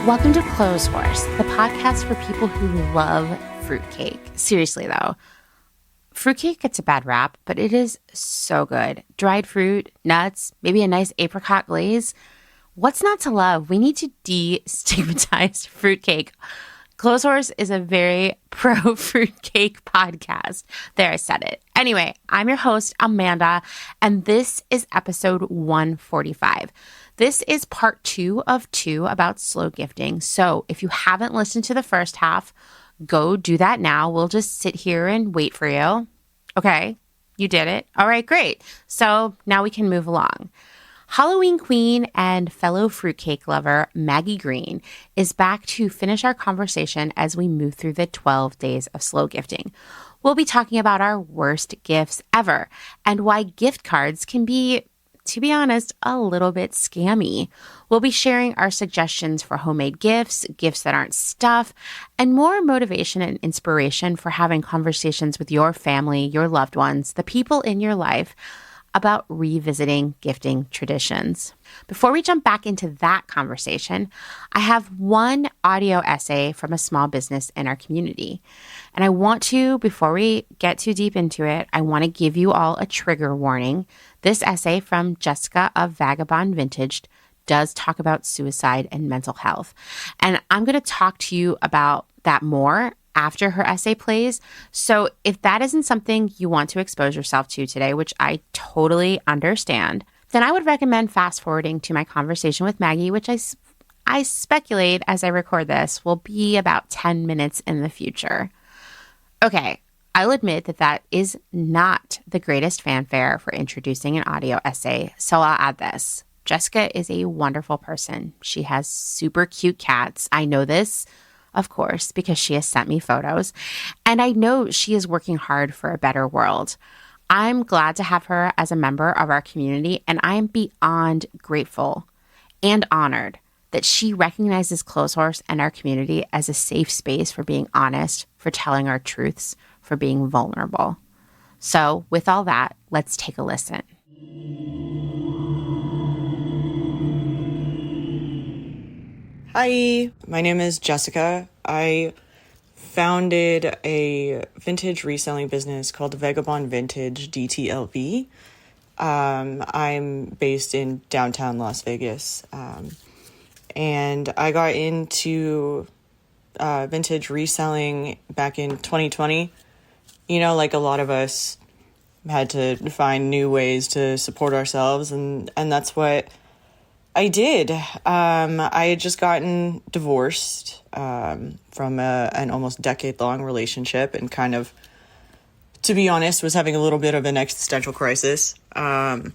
Welcome to Clotheshorse, the podcast for people who love fruitcake. Seriously, though, fruitcake gets a bad rap, but it is so good. Dried fruit, nuts, maybe a nice apricot glaze. What's not to love? We need to destigmatize fruitcake. Clotheshorse is a very pro-fruitcake podcast. There, I said it. Anyway, I'm your host, Amanda, and this is episode 145. This is part 2 of 2 about slow gifting. So if you haven't listened to the first half, go do that now. We'll just sit here and wait for you. Okay, you did it. All right, great. So now we can move along. Halloween queen and fellow fruitcake lover Maggie Greene is back to finish our conversation as we move through the 12 days of slow gifting. We'll be talking about our worst gifts ever and why gift cards can be, to be honest, a little bit scammy. We'll be sharing our suggestions for homemade gifts, gifts that aren't stuff, and more motivation and inspiration for having conversations with your family, your loved ones, the people in your life about revisiting gifting traditions. Before we jump back into that conversation, I have one audio essay from a small business in our community. And I want to, before we get too deep into it, I want to give you all a trigger warning. This essay from Jessica of Vagabond Vintage does talk about suicide and mental health. And I'm going to talk to you about that more after her essay plays. So if that isn't something you want to expose yourself to today, which I totally understand, then I would recommend fast forwarding to my conversation with Maggie, which I speculate as I record this will be about 10 minutes in the future. Okay, I'll admit that is not the greatest fanfare for introducing an audio essay, so I'll add this. Jessica is a wonderful person. She has super cute cats. I know this, of course, because she has sent me photos, and I know she is working hard for a better world. I'm glad to have her as a member of our community, and I am beyond grateful and honored that she recognizes Clotheshorse and our community as a safe space for being honest, for telling our truths, for being vulnerable. So with all that, let's take a listen. Hi, my name is Jessica. I founded a vintage reselling business called Vagabond Vintage, DTLV. I'm based in downtown Las Vegas. And I got into vintage reselling back in 2020. You know, like a lot of us had to find new ways to support ourselves, and that's what I did. I had just gotten divorced from an almost decade-long relationship and kind of, to be honest, was having a little bit of an existential crisis. But,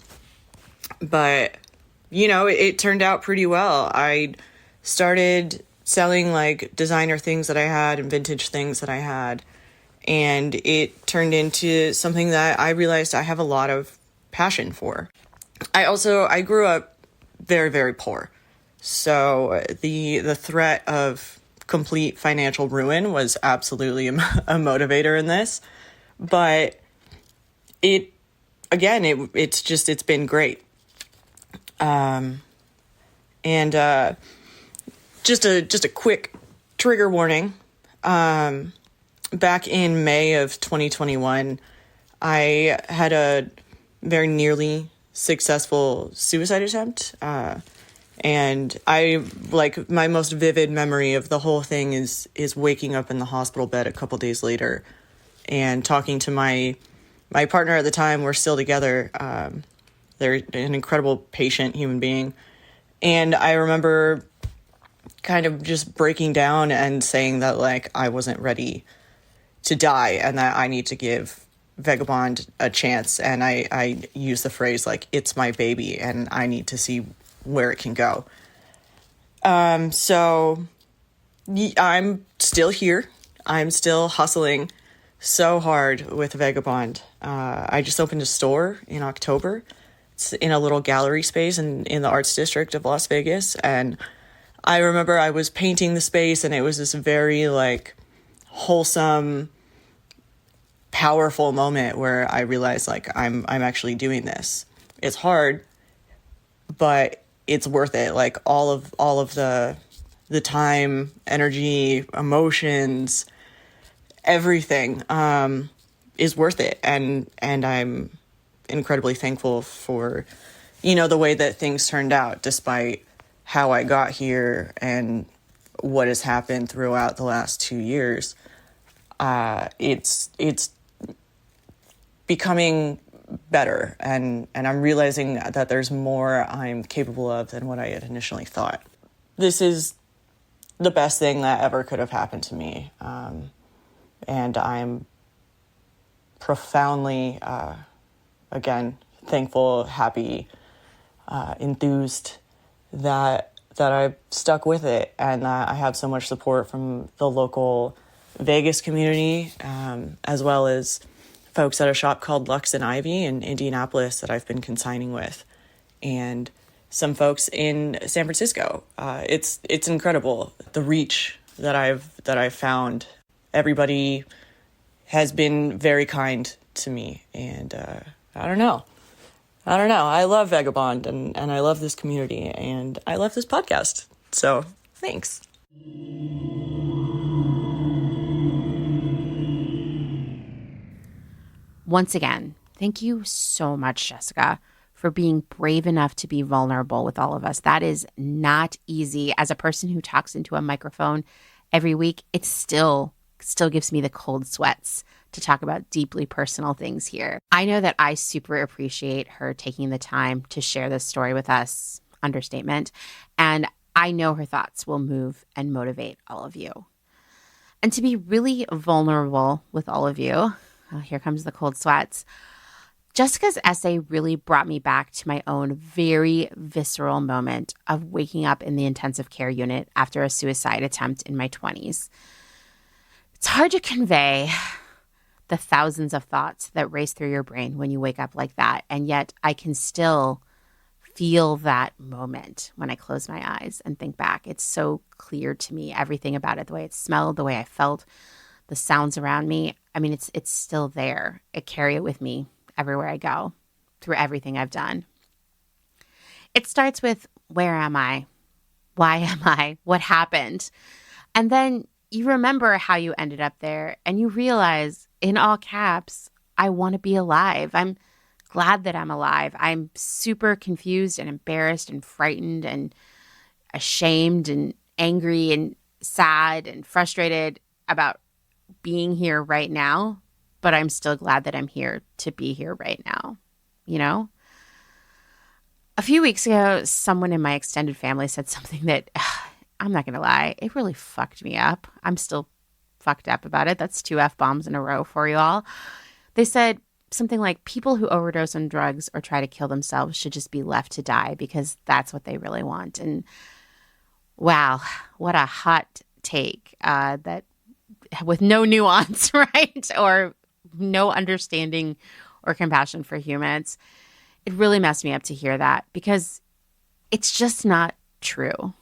you know, it turned out pretty well. I started selling, like, designer things that I had and vintage things that I had, and it turned into something that I realized I have a lot of passion for. I grew up very, very poor. So the threat of complete financial ruin was absolutely a motivator in this. But it's been great. Just a quick trigger warning. Back in May of 2021, I had a very nearly successful suicide attempt. And my most vivid memory of the whole thing is waking up in the hospital bed a couple days later and talking to my partner at the time. We're still together. They're an incredible patient human being. And I remember kind of just breaking down and saying that, like, I wasn't ready to die and that I need to give Vagabond a chance. And I use the phrase, like, it's my baby and I need to see where it can go. So I'm still here. I'm still hustling so hard with Vagabond. I just opened a store in October. It's in a little gallery space in the Arts District of Las Vegas. And I remember I was painting the space and it was this very, like, wholesome, powerful moment where I realized, like, I'm actually doing this. It's hard, but it's worth it. Like, all of the the time, energy, emotions, everything is worth it. And I'm incredibly thankful for, the way that things turned out, despite how I got here and what has happened throughout the last 2 years. It's becoming better, and I'm realizing that there's more I'm capable of than what I had initially thought. This is the best thing that ever could have happened to me, and I'm profoundly, again, thankful, happy, enthused that I've stuck with it, and that I have so much support from the local Vegas community, as well as folks at a shop called Lux and Ivy in Indianapolis that I've been consigning with, and some folks in San Francisco. It's incredible, the reach that I've found. Everybody has been very kind to me, and I don't know. I love Vagabond, and I love this community, and I love this podcast. So thanks. Once again, thank you so much, Jessica, for being brave enough to be vulnerable with all of us. That is not easy. As a person who talks into a microphone every week, it still gives me the cold sweats to talk about deeply personal things here. I know that I super appreciate her taking the time to share this story with us, understatement, and I know her thoughts will move and motivate all of you. And to be really vulnerable with all of you, oh, here comes the cold sweats. Jessica's essay really brought me back to my own very visceral moment of waking up in the intensive care unit after a suicide attempt in my 20s. It's hard to convey the thousands of thoughts that race through your brain when you wake up like that, and yet I can still feel that moment when I close my eyes and think back. It's so clear to me, everything about it, the way it smelled, the way I felt, the sounds around me. I mean, it's still there. I carry it with me everywhere I go, through everything I've done. It starts with, where am I? Why am I? What happened? And then you remember how you ended up there, and you realize, in all caps, I want to be alive. I'm glad that I'm alive. I'm super confused and embarrassed and frightened and ashamed and angry and sad and frustrated about being here right now, but I'm still glad that I'm here to be here right now, A few weeks ago, someone in my extended family said something that, I'm not going to lie, it really fucked me up. I'm still fucked up about it. That's 2 F-bombs in a row for you all. They said something like, people who overdose on drugs or try to kill themselves should just be left to die because that's what they really want. And wow, what a hot take that with no nuance, right? Or no understanding or compassion for humans. It really messed me up to hear that because it's just not true.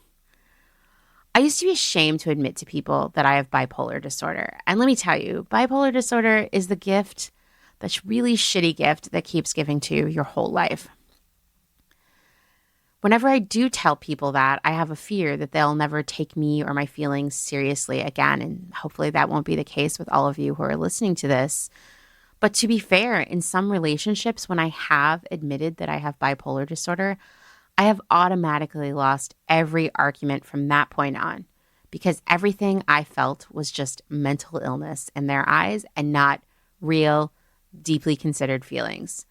I used to be ashamed to admit to people that I have bipolar disorder. And let me tell you, bipolar disorder is the gift, that's really shitty gift that keeps giving to you your whole life. Whenever I do tell people that, I have a fear that they'll never take me or my feelings seriously again. And hopefully that won't be the case with all of you who are listening to this. But to be fair, in some relationships, when I have admitted that I have bipolar disorder, I have automatically lost every argument from that point on because everything I felt was just mental illness in their eyes and not real, deeply considered feelings.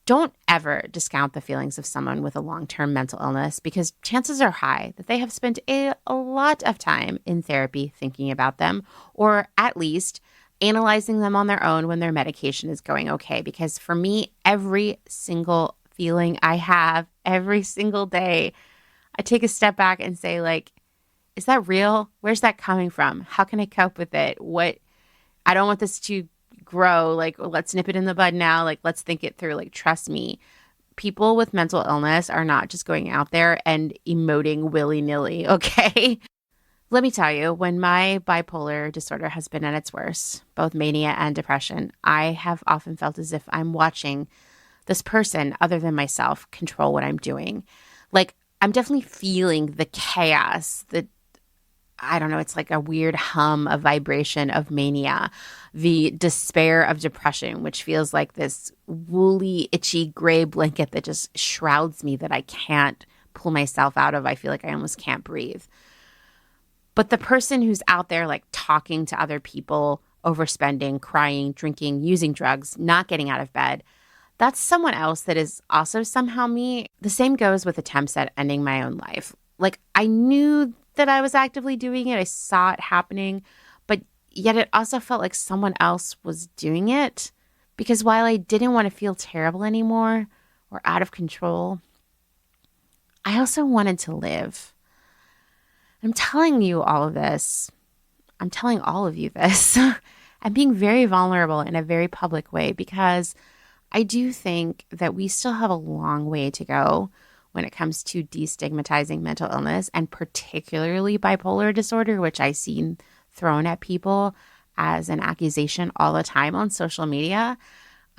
Don't ever discount the feelings of someone with a long-term mental illness because chances are high that they have spent a lot of time in therapy thinking about them, or at least analyzing them on their own when their medication is going okay. Because for me, every single feeling I have every single day, I take a step back and say, like, is that real? Where's that coming from? How can I cope with it? I don't want this to grow. Like, let's nip it in the bud now. Like, let's think it through. Like, trust me, people with mental illness are not just going out there and emoting willy-nilly, okay? Let me tell you, when my bipolar disorder has been at its worst, both mania and depression, I have often felt as if I'm watching this person other than myself control what I'm doing. Like, I'm definitely feeling the chaos, the I don't know, it's like a weird hum, a vibration of mania, the despair of depression, which feels like this woolly, itchy gray blanket that just shrouds me that I can't pull myself out of. I feel like I almost can't breathe. But the person who's out there like talking to other people, overspending, crying, drinking, using drugs, not getting out of bed, that's someone else that is also somehow me. The same goes with attempts at ending my own life. Like I knew that I was actively doing it. I saw it happening, but yet it also felt like someone else was doing it because while I didn't want to feel terrible anymore or out of control, I also wanted to live. I'm telling you all of this. I'm telling all of you this. I'm being very vulnerable in a very public way because I do think that we still have a long way to go when it comes to destigmatizing mental illness and particularly bipolar disorder, which I see thrown at people as an accusation all the time on social media.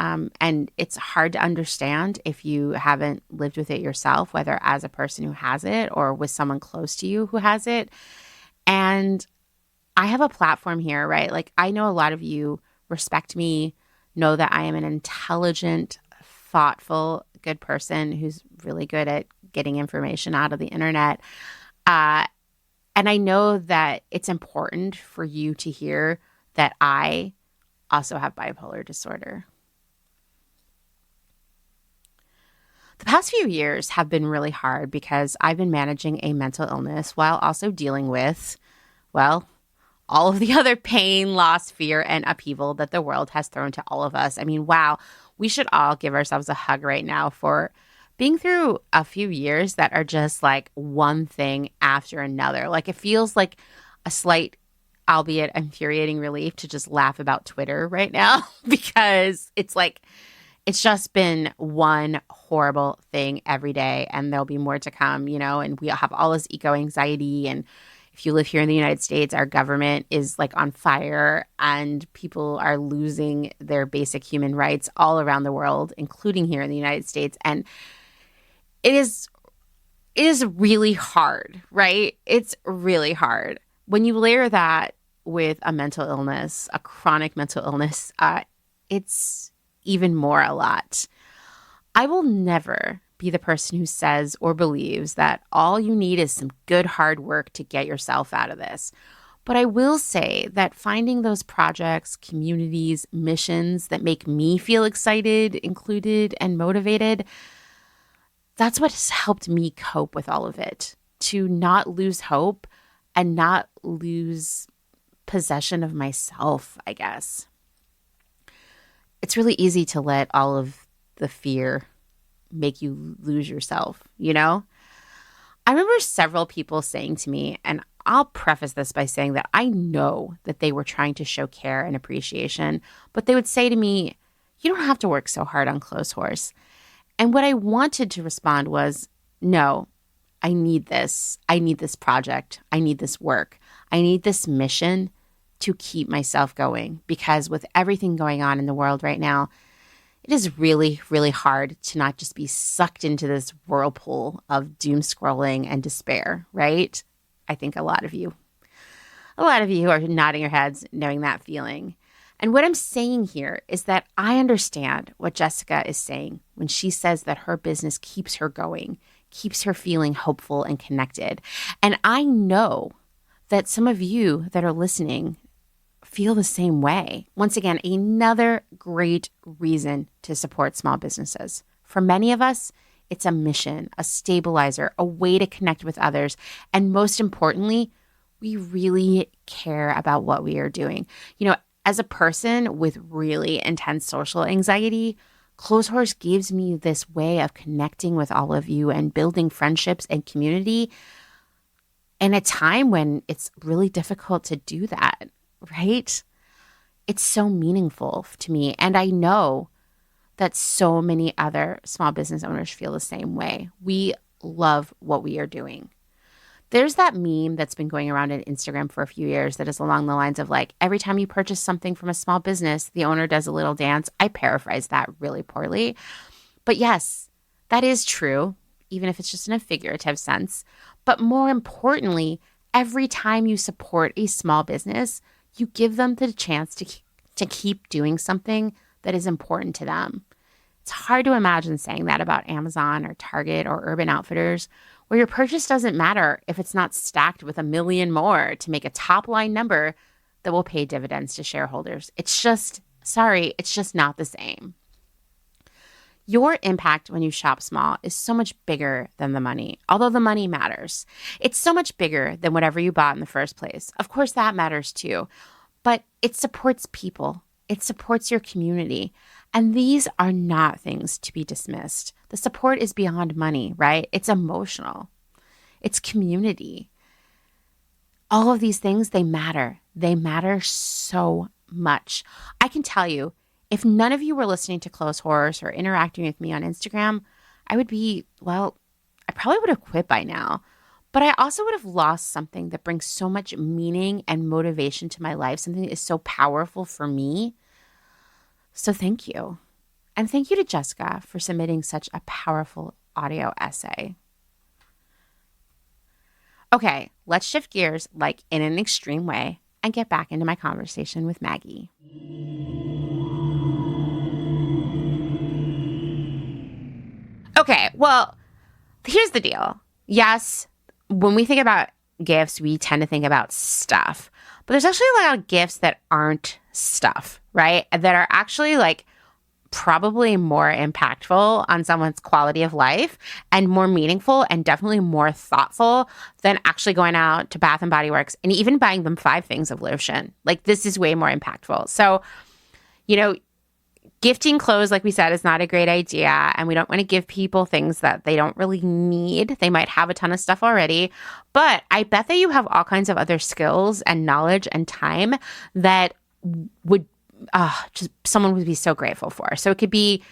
And it's hard to understand if you haven't lived with it yourself, whether as a person who has it or with someone close to you who has it. And I have a platform here, right? Like I know a lot of you respect me, know that I am an intelligent, thoughtful, good person who's really good at getting information out of the internet. And I know that it's important for you to hear that I also have bipolar disorder. The past few years have been really hard because I've been managing a mental illness while also dealing with, well, all of the other pain, loss, fear, and upheaval that the world has thrown to all of us. I mean, wow, we should all give ourselves a hug right now for being through a few years that are just like one thing after another. Like it feels like a slight, albeit infuriating relief to just laugh about Twitter right now because it's like, it's just been one horrible thing every day and there'll be more to come, and we have all this eco anxiety. And if you live here in the United States, our government is like on fire and people are losing their basic human rights all around the world, including here in the United States. And it is really hard, right? It's really hard. When you layer that with a mental illness, a chronic mental illness, it's even more a lot. I will never be the person who says or believes that all you need is some good hard work to get yourself out of this. But I will say that finding those projects, communities, missions that make me feel excited, included, and motivated, that's what has helped me cope with all of it. To not lose hope and not lose possession of myself, I guess. It's really easy to let all of the fear make you lose yourself, I remember several people saying to me, and I'll preface this by saying that I know that they were trying to show care and appreciation, but they would say to me, you don't have to work so hard on Clotheshorse. And what I wanted to respond was, no, I need this. I need this project. I need this work. I need this mission to keep myself going because with everything going on in the world right now, it is really, really hard to not just be sucked into this whirlpool of doom scrolling and despair, right? I think a lot of you are nodding your heads knowing that feeling. And what I'm saying here is that I understand what Jessica is saying when she says that her business keeps her going, keeps her feeling hopeful and connected. And I know that some of you that are listening feel the same way. Once again, another great reason to support small businesses. For many of us, it's a mission, a stabilizer, a way to connect with others. And most importantly, we really care about what we are doing. As a person with really intense social anxiety, Clotheshorse gives me this way of connecting with all of you and building friendships and community in a time when it's really difficult to do that, right? It's so meaningful to me. And I know that so many other small business owners feel the same way. We love what we are doing. There's that meme that's been going around on Instagram for a few years that is along the lines of like, every time you purchase something from a small business, the owner does a little dance. I paraphrase that really poorly. But yes, that is true, even if it's just in a figurative sense. But more importantly, every time you support a small business, you give them the chance to keep doing something that is important to them. It's hard to imagine saying that about Amazon or Target or Urban Outfitters, where your purchase doesn't matter if it's not stacked with a million more to make a top line number that will pay dividends to shareholders. It's just, sorry, it's just not the same. Your impact when you shop small is so much bigger than the money, although the money matters. It's so much bigger than whatever you bought in the first place. Of course, that matters too, but it supports people, it supports your community. And these are not things to be dismissed. The support is beyond money, right? It's emotional, it's community. All of these things, they matter. They matter so much. I can tell you, if none of you were listening to Clotheshorse or interacting with me on Instagram, I would be, well, I probably would have quit by now. But I also would have lost something that brings so much meaning and motivation to my life, something that is so powerful for me. So thank you. And thank you to Jessica for submitting such a powerful audio essay. Okay, let's shift gears, like in an extreme way, and get back into my conversation with Maggie. Okay, well, here's the deal. Yes, when we think about gifts, we tend to think about stuff. But there's actually a lot of gifts that aren't stuff, right? That are actually like probably more impactful on someone's quality of life and more meaningful and definitely more thoughtful than actually going out to Bath and Body Works and even buying them 5 things of lotion. Like, this is way more impactful. So, you know, gifting clothes, like we said, is not a great idea. And we don't want to give people things that they don't really need. They might have a ton of stuff already. But I bet that you have all kinds of other skills and knowledge and time that would just someone would be so grateful for. So it could be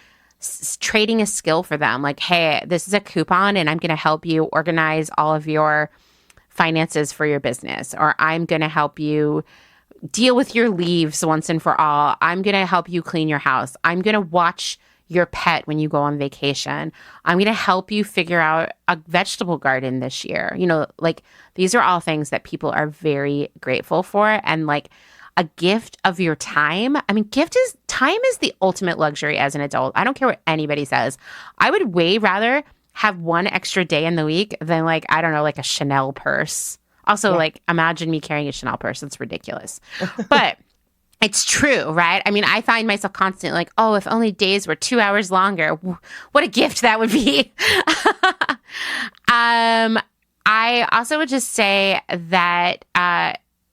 trading a skill for them. Like, hey, this is a coupon and I'm going to help you organize all of your finances for your business. Or I'm going to help you deal with your leaves once and for all. I'm going to help you clean your house. I'm going to watch your pet when you go on vacation. I'm going to help you figure out a vegetable garden this year. You know, like, these are all things that people are very grateful for. And like, a gift of your time. I mean, time is the ultimate luxury as an adult. I don't care what anybody says. I would way rather have one extra day in the week than, like, I don't know, like a Chanel purse. Also, like, imagine me carrying a Chanel purse. It's ridiculous. But it's true, right? I mean, I find myself constantly like, oh, if only days were 2 hours longer, what a gift that would be. I also would just say that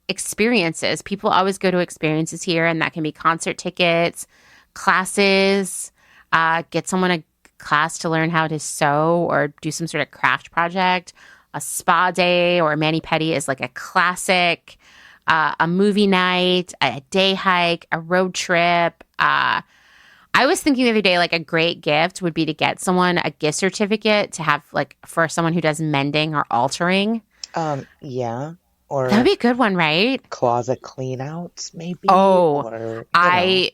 experiences. People always go to experiences here, and that can be concert tickets, classes, get someone a class to learn how to sew or do some sort of craft project. A spa day or a mani-pedi is like a classic. A movie night, a day hike, a road trip. I was thinking the other day, like, a great gift would be to get someone a gift certificate to have, like, for someone who does mending or altering. Yeah. Or That would be a good one, right? closet clean outs, maybe. Oh, or, I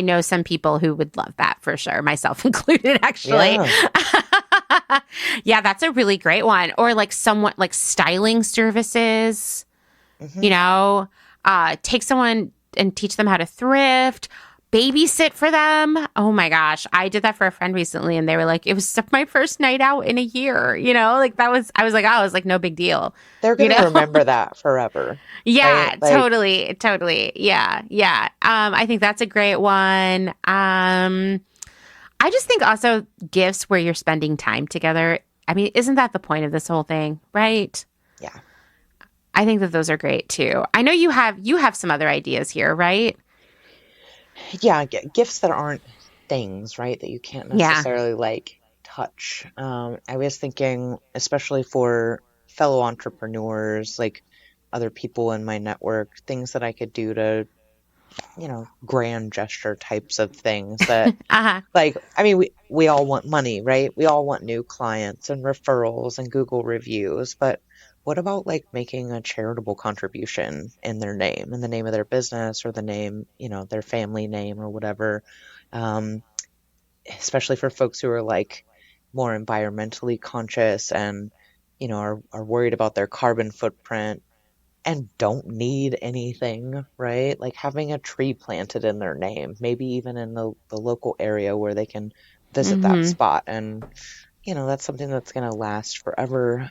know some people who would love that for sure, myself included, actually. Yeah. Yeah, that's a really great one. Or like someone like styling services, you know, take someone and teach them how to thrift, babysit for them. Oh my gosh. I did that for a friend recently and they were like, it was my first night out in a year, you know, like I was like, no big deal. They're going to remember that forever. Yeah, right? Like, totally. Yeah. I think that's a great one. I just think also gifts where you're spending time together. I mean, isn't that the point of this whole thing, right? Yeah. I think that those are great too. I know you have some other ideas here, right? Yeah, gifts that aren't things, right? That you can't necessarily like touch. I was thinking, especially for fellow entrepreneurs, like other people in my network, things that I could do to, grand gesture types of things that like, I mean, we all want money, right? We all want new clients and referrals and Google reviews, but what about like making a charitable contribution in their name, in the name of their business or the name, their family name or whatever? Especially for folks who are like more environmentally conscious and, are worried about their carbon footprint. and don't need anything, right? Like having a tree planted in their name, maybe even in the local area where they can visit that Mm-hmm. spot. And, that's something that's going to last forever.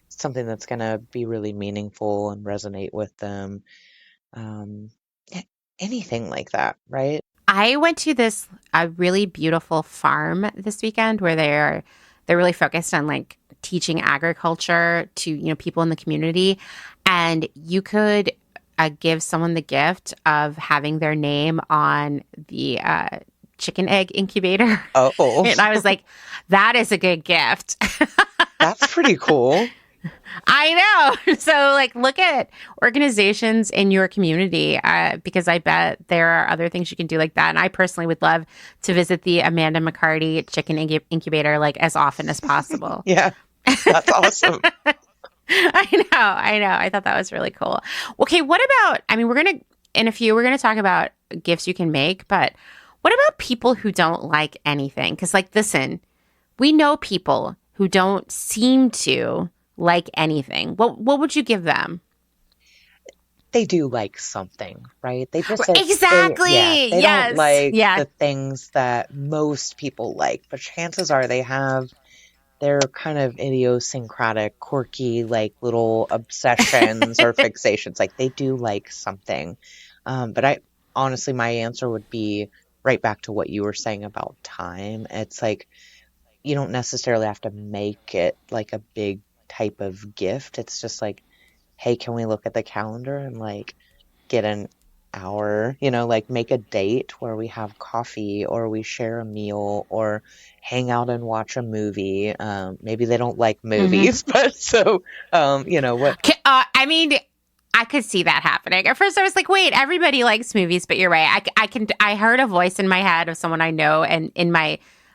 Something that's going to be really meaningful and resonate with them. Um, Anything like that, right? I went to this a really beautiful farm this weekend where they're really focused on like teaching agriculture to people in the community, and you could give someone the gift of having their name on the chicken egg incubator. Oh, And I was like, that is a good gift. that's pretty cool. I know. So, like, look at organizations in your community because I bet there are other things you can do like that. And I personally would love to visit the Amanda McCarty Chicken Incubator like as often as possible. Yeah, that's awesome. I know. I thought that was really cool. Okay, what about, we're going to talk about gifts you can make, but what about people who don't like anything? Because, like, listen, we know people who don't seem to like anything. What would you give them? They do like something, right? They just Exactly. they don't like Yeah. the things that most people like, but chances are they have their kind of idiosyncratic, quirky, like little obsessions or fixations. Like they do like something. But I honestly, my answer would be right back to what you were saying about time. It's like you don't necessarily have to make it like a big type of gift. It's just like, hey, can we look at the calendar and like get an hour, like make a date where we have coffee or we share a meal or hang out and watch a movie. Maybe they don't like movies, but so, what? I could see that happening. At first I was like, wait, everybody likes movies, but you're right. I heard a voice in my head of someone I know, and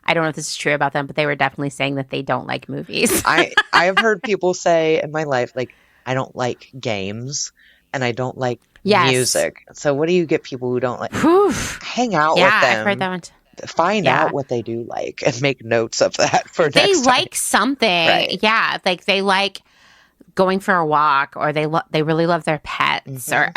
I don't know if this is true about them, but they were definitely saying that they don't like movies. I have heard people say in my life, like, I don't like games and I don't like music. So what do you get people who don't like? Hang out with them. Yeah, I've heard that one too. Find out what they do like and make notes of that for next time. They like something. Right. Yeah, like they like going for a walk, or they really love their pets, or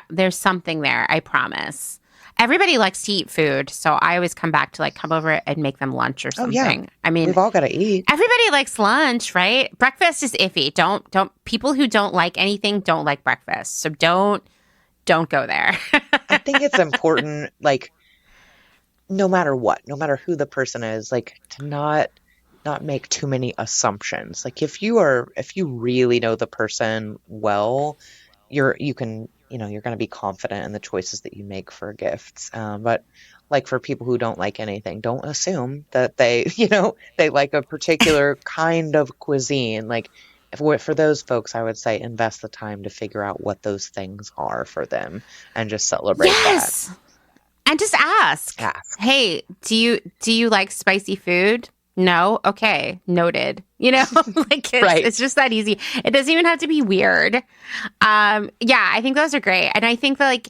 there's something there, I promise. Everybody likes to eat food, so I always come back to like come over and make them lunch or something. Oh, yeah. We've all got to eat. Everybody likes lunch, right? Breakfast is iffy. Don't people who don't like anything don't like breakfast. So don't go there. I think it's important, like no matter what, no matter who the person is, like to not make too many assumptions. Like if you really know the person well, you're going to be confident in the choices that you make for gifts. But like for people who don't like anything, don't assume that they, they like a particular kind of cuisine. Like for those folks, I would say invest the time to figure out what those things are for them and just celebrate that. And just ask. Hey, do you like spicy food? No? Okay. Noted. Like it's just that easy. It doesn't even have to be weird. I think those are great. And I think that like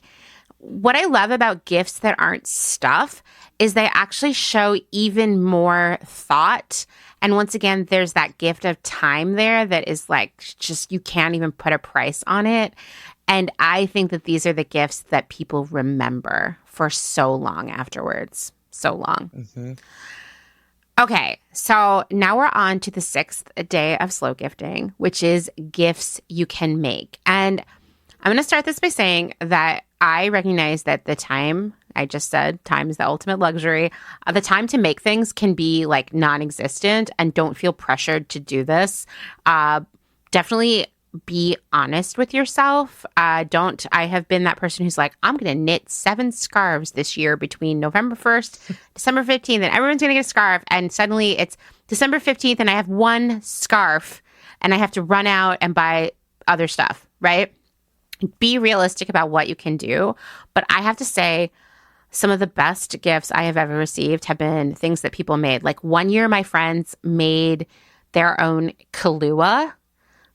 what I love about gifts that aren't stuff is they actually show even more thought. And once again, there's that gift of time there that is like just you can't even put a price on it. And I think that these are the gifts that people remember for so long afterwards. So long. Mm-hmm. Okay, so now we're on to the 6th day of slow gifting, which is gifts you can make. And I'm going to start this by saying that I recognize that the time, I just said, time is the ultimate luxury. The time to make things can be like non-existent, and don't feel pressured to do this. Definitely be honest with yourself. I have been that person who's like, I'm going to knit 7 scarves this year between November 1st, December 15th, and everyone's going to get a scarf. And suddenly it's December 15th and I have 1 scarf and I have to run out and buy other stuff, right? Be realistic about what you can do. But I have to say, some of the best gifts I have ever received have been things that people made. Like one year, my friends made their own Kahlua.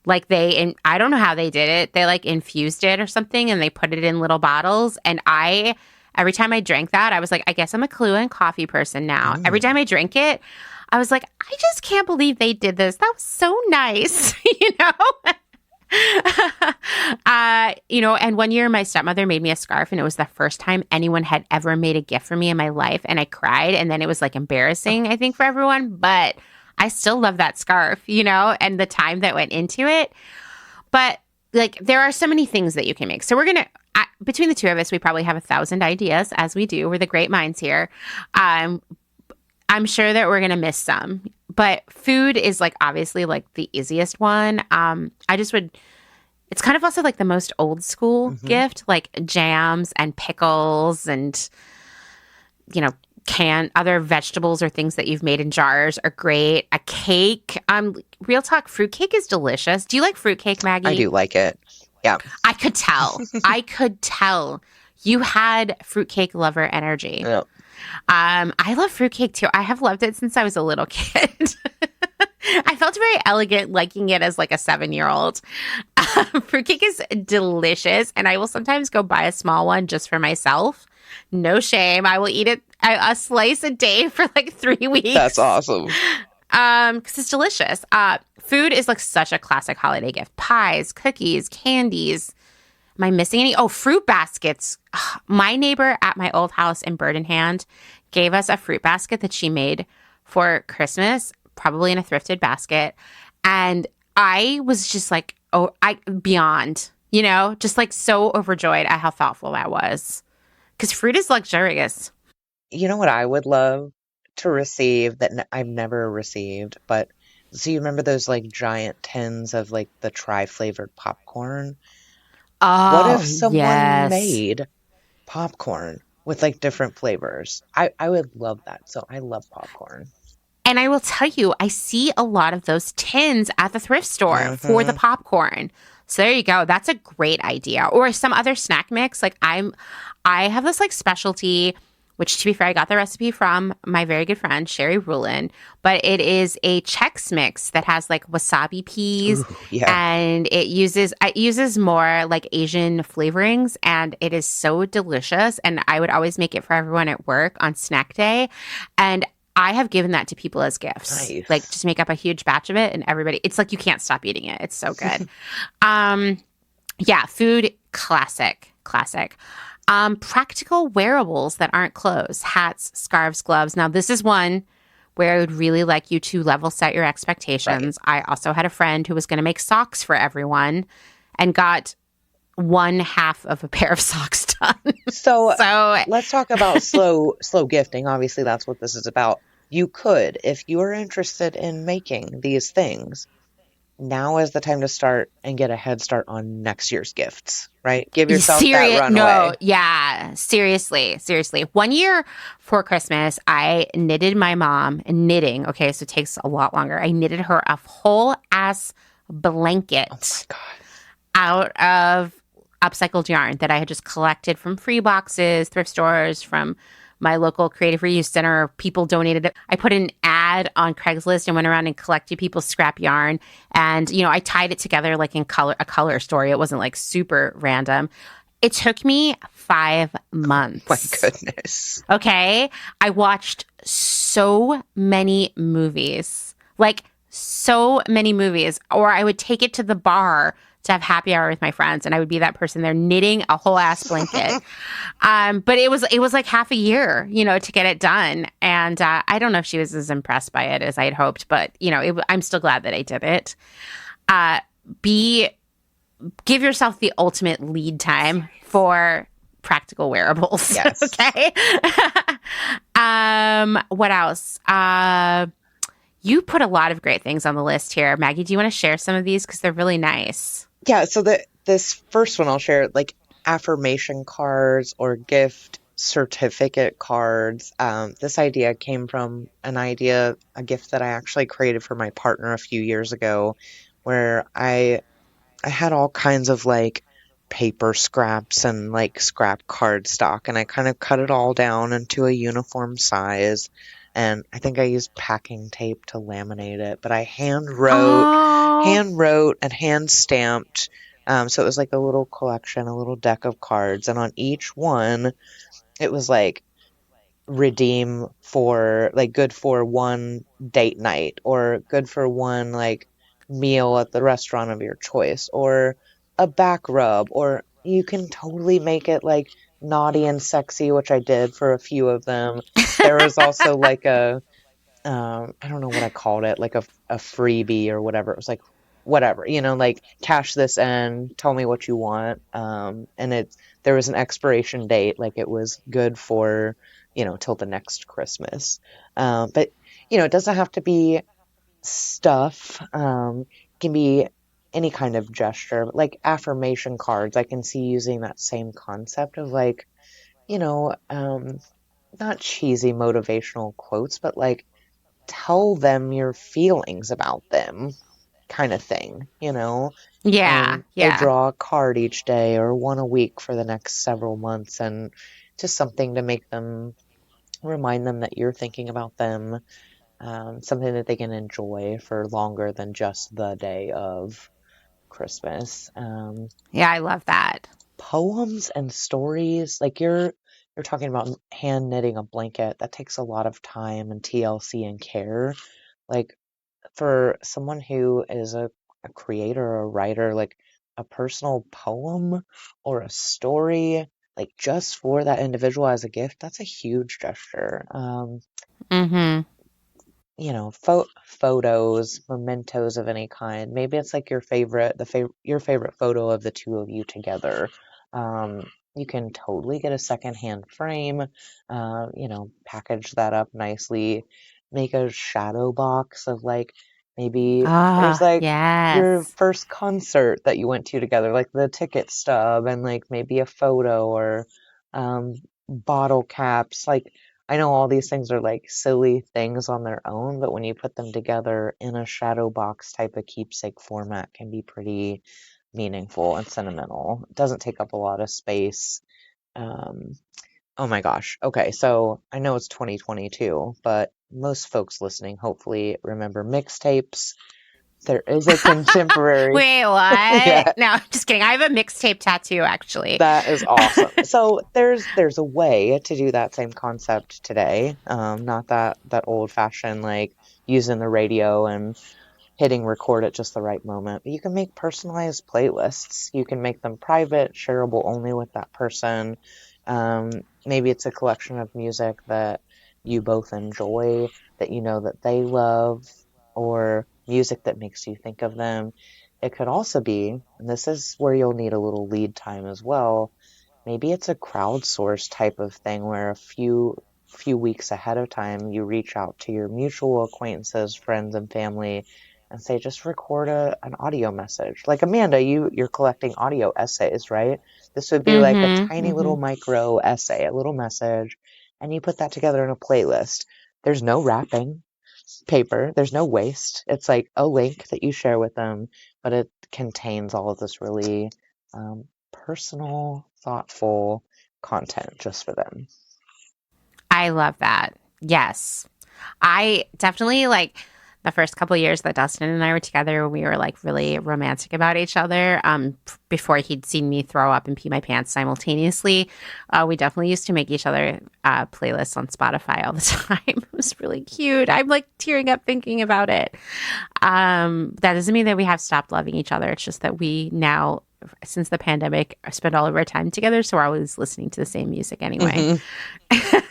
Like I don't know how they did it. They like infused it or something and they put it in little bottles. And every time I drank that, I was like, I guess I'm a Kahlua and coffee person now. Every time I drink it, I was like, I just can't believe they did this. That was so nice, And one year my stepmother made me a scarf, and it was the first time anyone had ever made a gift for me in my life. And I cried, and then it was like embarrassing, I think, for everyone. But I still love that scarf, and the time that went into it. But like, there are so many things that you can make. So between the two of us, we probably have 1,000 ideas, as we do. We're the great minds here. I'm sure that we're gonna miss some, but food is like obviously like the easiest one. I just would. It's kind of also like the most old school gift, like jams and pickles and other vegetables or things that you've made in jars are great. A cake. Real talk, fruitcake is delicious. Do you like fruitcake, Maggie? I do like it. Yeah. I could tell. I could tell you had fruitcake lover energy. Yep. I love fruitcake too. I have loved it since I was a little kid. I felt very elegant liking it as like a 7-year-old. Fruitcake is delicious, and I will sometimes go buy a small one just for myself. No shame. I will eat it a slice a day for like 3 weeks. That's awesome. Because it's delicious. Food is like such a classic holiday gift. Pies, cookies, candies. Am I missing any? Oh, fruit baskets. My neighbor at my old house in Bird in Hand gave us a fruit basket that she made for Christmas, probably in a thrifted basket. And I was just like, beyond, just like so overjoyed at how thoughtful that was. Because fruit is luxurious. You know what I would love to receive that I've never received, but so you remember those like giant tins of like the tri-flavored popcorn? What Oh, if someone yes. made popcorn with like different flavors? I would love that. So I love popcorn. And I will tell you, I see a lot of those tins at the thrift store for the popcorn. So there you go. That's a great idea. Or some other snack mix. Like I have this like specialty, which to be fair, I got the recipe from my very good friend, Sherry Rulin, but it is a Chex Mix that has like wasabi peas. Ooh, yeah. And it uses more like Asian flavorings, and it is so delicious. And I would always make it for everyone at work on snack day. And I have given that to people as gifts. Nice. Like just make up a huge batch of it, and everybody, it's like you can't stop eating it. It's so good. Yeah, food, classic. Practical wearables that aren't clothes, hats, scarves, gloves. Now, this is one where I would really like you to level set your expectations. Right. I also had a friend who was going to make socks for everyone and got one half of a pair of socks done. So let's talk about slow gifting. Obviously, that's what this is about. You could, if you are interested in making these things, now is the time to start and get a head start on next year's gifts, right? Give yourself that runway. No, yeah, seriously. 1 year for Christmas, I knitted my mom, knitting, okay, so it takes a lot longer. I knitted her a whole ass blanket out of upcycled yarn that I had just collected from free boxes, thrift stores, from my local creative reuse center. People donated it. I put an ad on Craigslist and went around and collected people's scrap yarn. And, I tied it together like in a color story. It wasn't like super random. It took me 5 months. Oh my goodness. Okay. I watched so many movies, or I would take it to the bar to have happy hour with my friends, and I would be that person there knitting a whole ass blanket. But it was like half a year, to get it done. And I don't know if she was as impressed by it as I had hoped, but I'm still glad that I did it. Give yourself the ultimate lead time for practical wearables. Yes. Okay. What else? You put a lot of great things on the list here. Maggie, do you want to share some of these? Because they're really nice. Yeah, so this first one I'll share, like affirmation cards or gift certificate cards. This idea came from a gift that I actually created for my partner a few years ago, where I had all kinds of like paper scraps and like scrap card stock, and I kind of cut it all down into a uniform size. And I think I used packing tape to laminate it, but I hand wrote and hand stamped. So it was like a little collection, a little deck of cards. And on each one, it was like redeem for like good for one date night, or good for one like meal at the restaurant of your choice, or a back rub, or you can totally make it like naughty and sexy, which I did for a few of them. There was also like I don't know what I called it, like a freebie or whatever. It was like, whatever, like cash this in, tell me what you want. And there was an expiration date, like it was good for, till the next Christmas. But, it doesn't have to be stuff. It can be any kind of gesture, like affirmation cards. I can see using that same concept of like, not cheesy motivational quotes, but like, tell them your feelings about them kind of thing, Yeah, and they yeah. draw a card each day or one a week for the next several months, and just something to make them remind them that you're thinking about them, something that they can enjoy for longer than just the day of Christmas. Yeah, I love that. Poems and stories, like you're talking about hand knitting a blanket, that takes a lot of time and TLC and care. Like, for someone who is a creator or a writer, like a personal poem or a story, like just for that individual as a gift, that's a huge gesture. Mm-hmm. Photos, mementos of any kind. Maybe it's like your favorite photo of the two of you together. You can totally get a secondhand frame, package that up nicely, make a shadow box of like, maybe there's Oh, like your yes. first concert that you went to together, like the ticket stub, and like maybe a photo, or um, bottle caps. Like, I know all these things are like silly things on their own, but when you put them together in a shadow box type of keepsake format, can be pretty meaningful and sentimental. It doesn't take up a lot of space. Um, oh my gosh. Okay, so I know it's 2022, but most folks listening hopefully remember mixtapes. There is a contemporary. Wait, what? Yeah, No, just kidding. I have a mixtape tattoo, actually. that is awesome. So there's a way to do that same concept today. Not that old fashioned, like using the radio and hitting record at just the right moment. But you can make personalized playlists. You can make them private, shareable only with that person. Maybe it's a collection of music that you both enjoy, that you know that they love, or music that makes you think of them. It could also be, and this is where you'll need a little lead time as well, maybe it's a crowdsource type of thing where a few weeks ahead of time you reach out to your mutual acquaintances, friends, and family, and say, just record an audio message. Like, Amanda, you're collecting audio essays, right? This would be like a Mm-hmm. tiny Mm-hmm. little micro essay, a little message, and you put that together in a playlist. There's no wrapping paper, there's no waste. It's like a link that you share with them, but it contains all of this really personal, thoughtful content just for them. I love that. Yes. I definitely like the first couple of years that Dustin and I were together, we were like really romantic about each other. Before he'd seen me throw up and pee my pants simultaneously, we definitely used to make each other playlists on Spotify all the time. It was really cute. I'm like tearing up thinking about it. That doesn't mean that we have stopped loving each other. It's just that we now, since the pandemic, spend all of our time together, so we're always listening to the same music anyway. Mhm.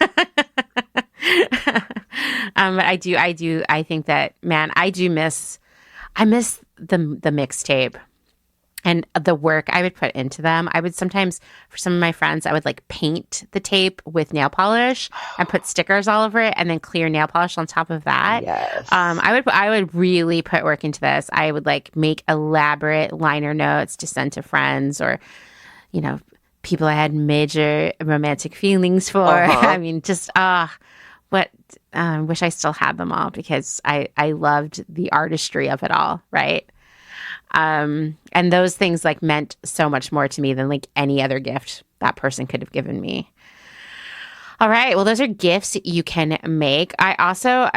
But I think that, man, I miss the mixtape and the work I would put into them. I would sometimes, for some of my friends, I would like paint the tape with nail polish and put stickers all over it, and then clear nail polish on top of that. Yes. I would really put work into this. I would like make elaborate liner notes to send to friends, or people I had major romantic feelings for. Uh-huh. I mean, just what wish I still had them all, because I loved the artistry of it all, right? And those things like meant so much more to me than like any other gift that person could have given me. All right. Well, those are gifts you can make. I'm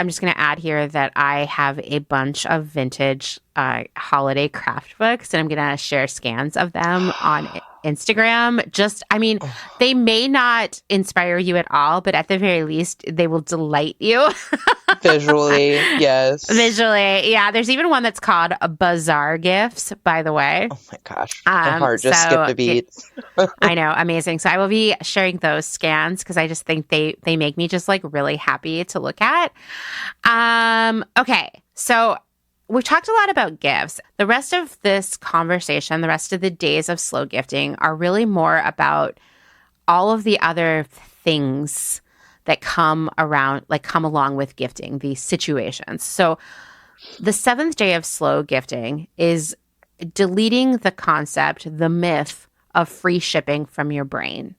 just going to add here that I have a bunch of vintage holiday craft books, and I'm going to share scans of them on Instagram. They may not inspire you at all, but at the very least, they will delight you. Visually, yes. Visually, yeah. There's even one that's called Bazaar Gifts, by the way. Oh my gosh. My heart just skipped a beat. I know, amazing. So I will be sharing those scans because I just think they make me just like really happy to look at. Okay, so we've talked a lot about gifts. The rest of this conversation, the rest of the days of slow gifting are really more about all of the other things that come along with gifting, these situations. So the 7th day of slow gifting is deleting the concept, the myth of free shipping from your brain.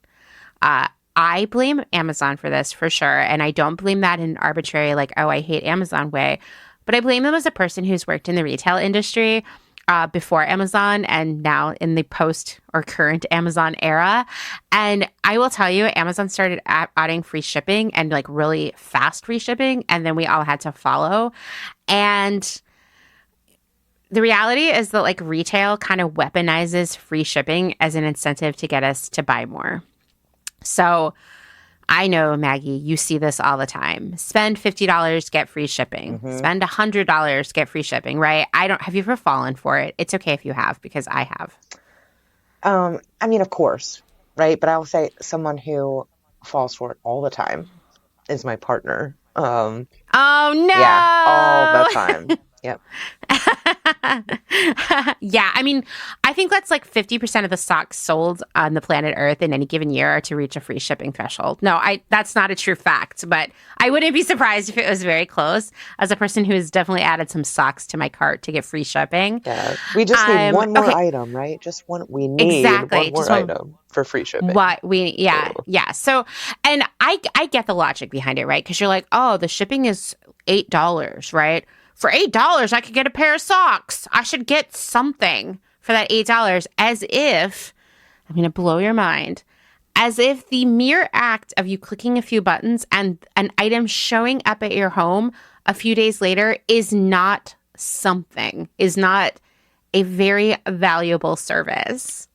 I blame Amazon for this for sure. And I don't blame that in an arbitrary, like, oh, I hate Amazon way. But I blame them as a person who's worked in the retail industry before Amazon and now in the post or current Amazon era. And I will tell you, Amazon started adding free shipping and like really fast free shipping. And then we all had to follow. And the reality is that like retail kind of weaponizes free shipping as an incentive to get us to buy more. So I know, Maggie, you see this all the time. Spend $50, get free shipping. Mm-hmm. Spend $100, get free shipping, right? Have you ever fallen for it? It's okay if you have, because I have. Of course, right? But I will say someone who falls for it all the time is my partner. Oh, no! Yeah, all the time. Yep. Yeah, I think that's like 50% of the socks sold on the planet Earth in any given year are to reach a free shipping threshold. No, that's not a true fact, but I wouldn't be surprised if it was very close. As a person who has definitely added some socks to my cart to get free shipping. Yeah, we just need one more item, right? Just one. We need one more item for free shipping. Yeah. So, and I get the logic behind it, right? Because you're like, oh, the shipping is $8, right? For $8, I could get a pair of socks. I should get something for that $8, as if, I'm going to blow your mind, as if the mere act of you clicking a few buttons and an item showing up at your home a few days later is not a very valuable service.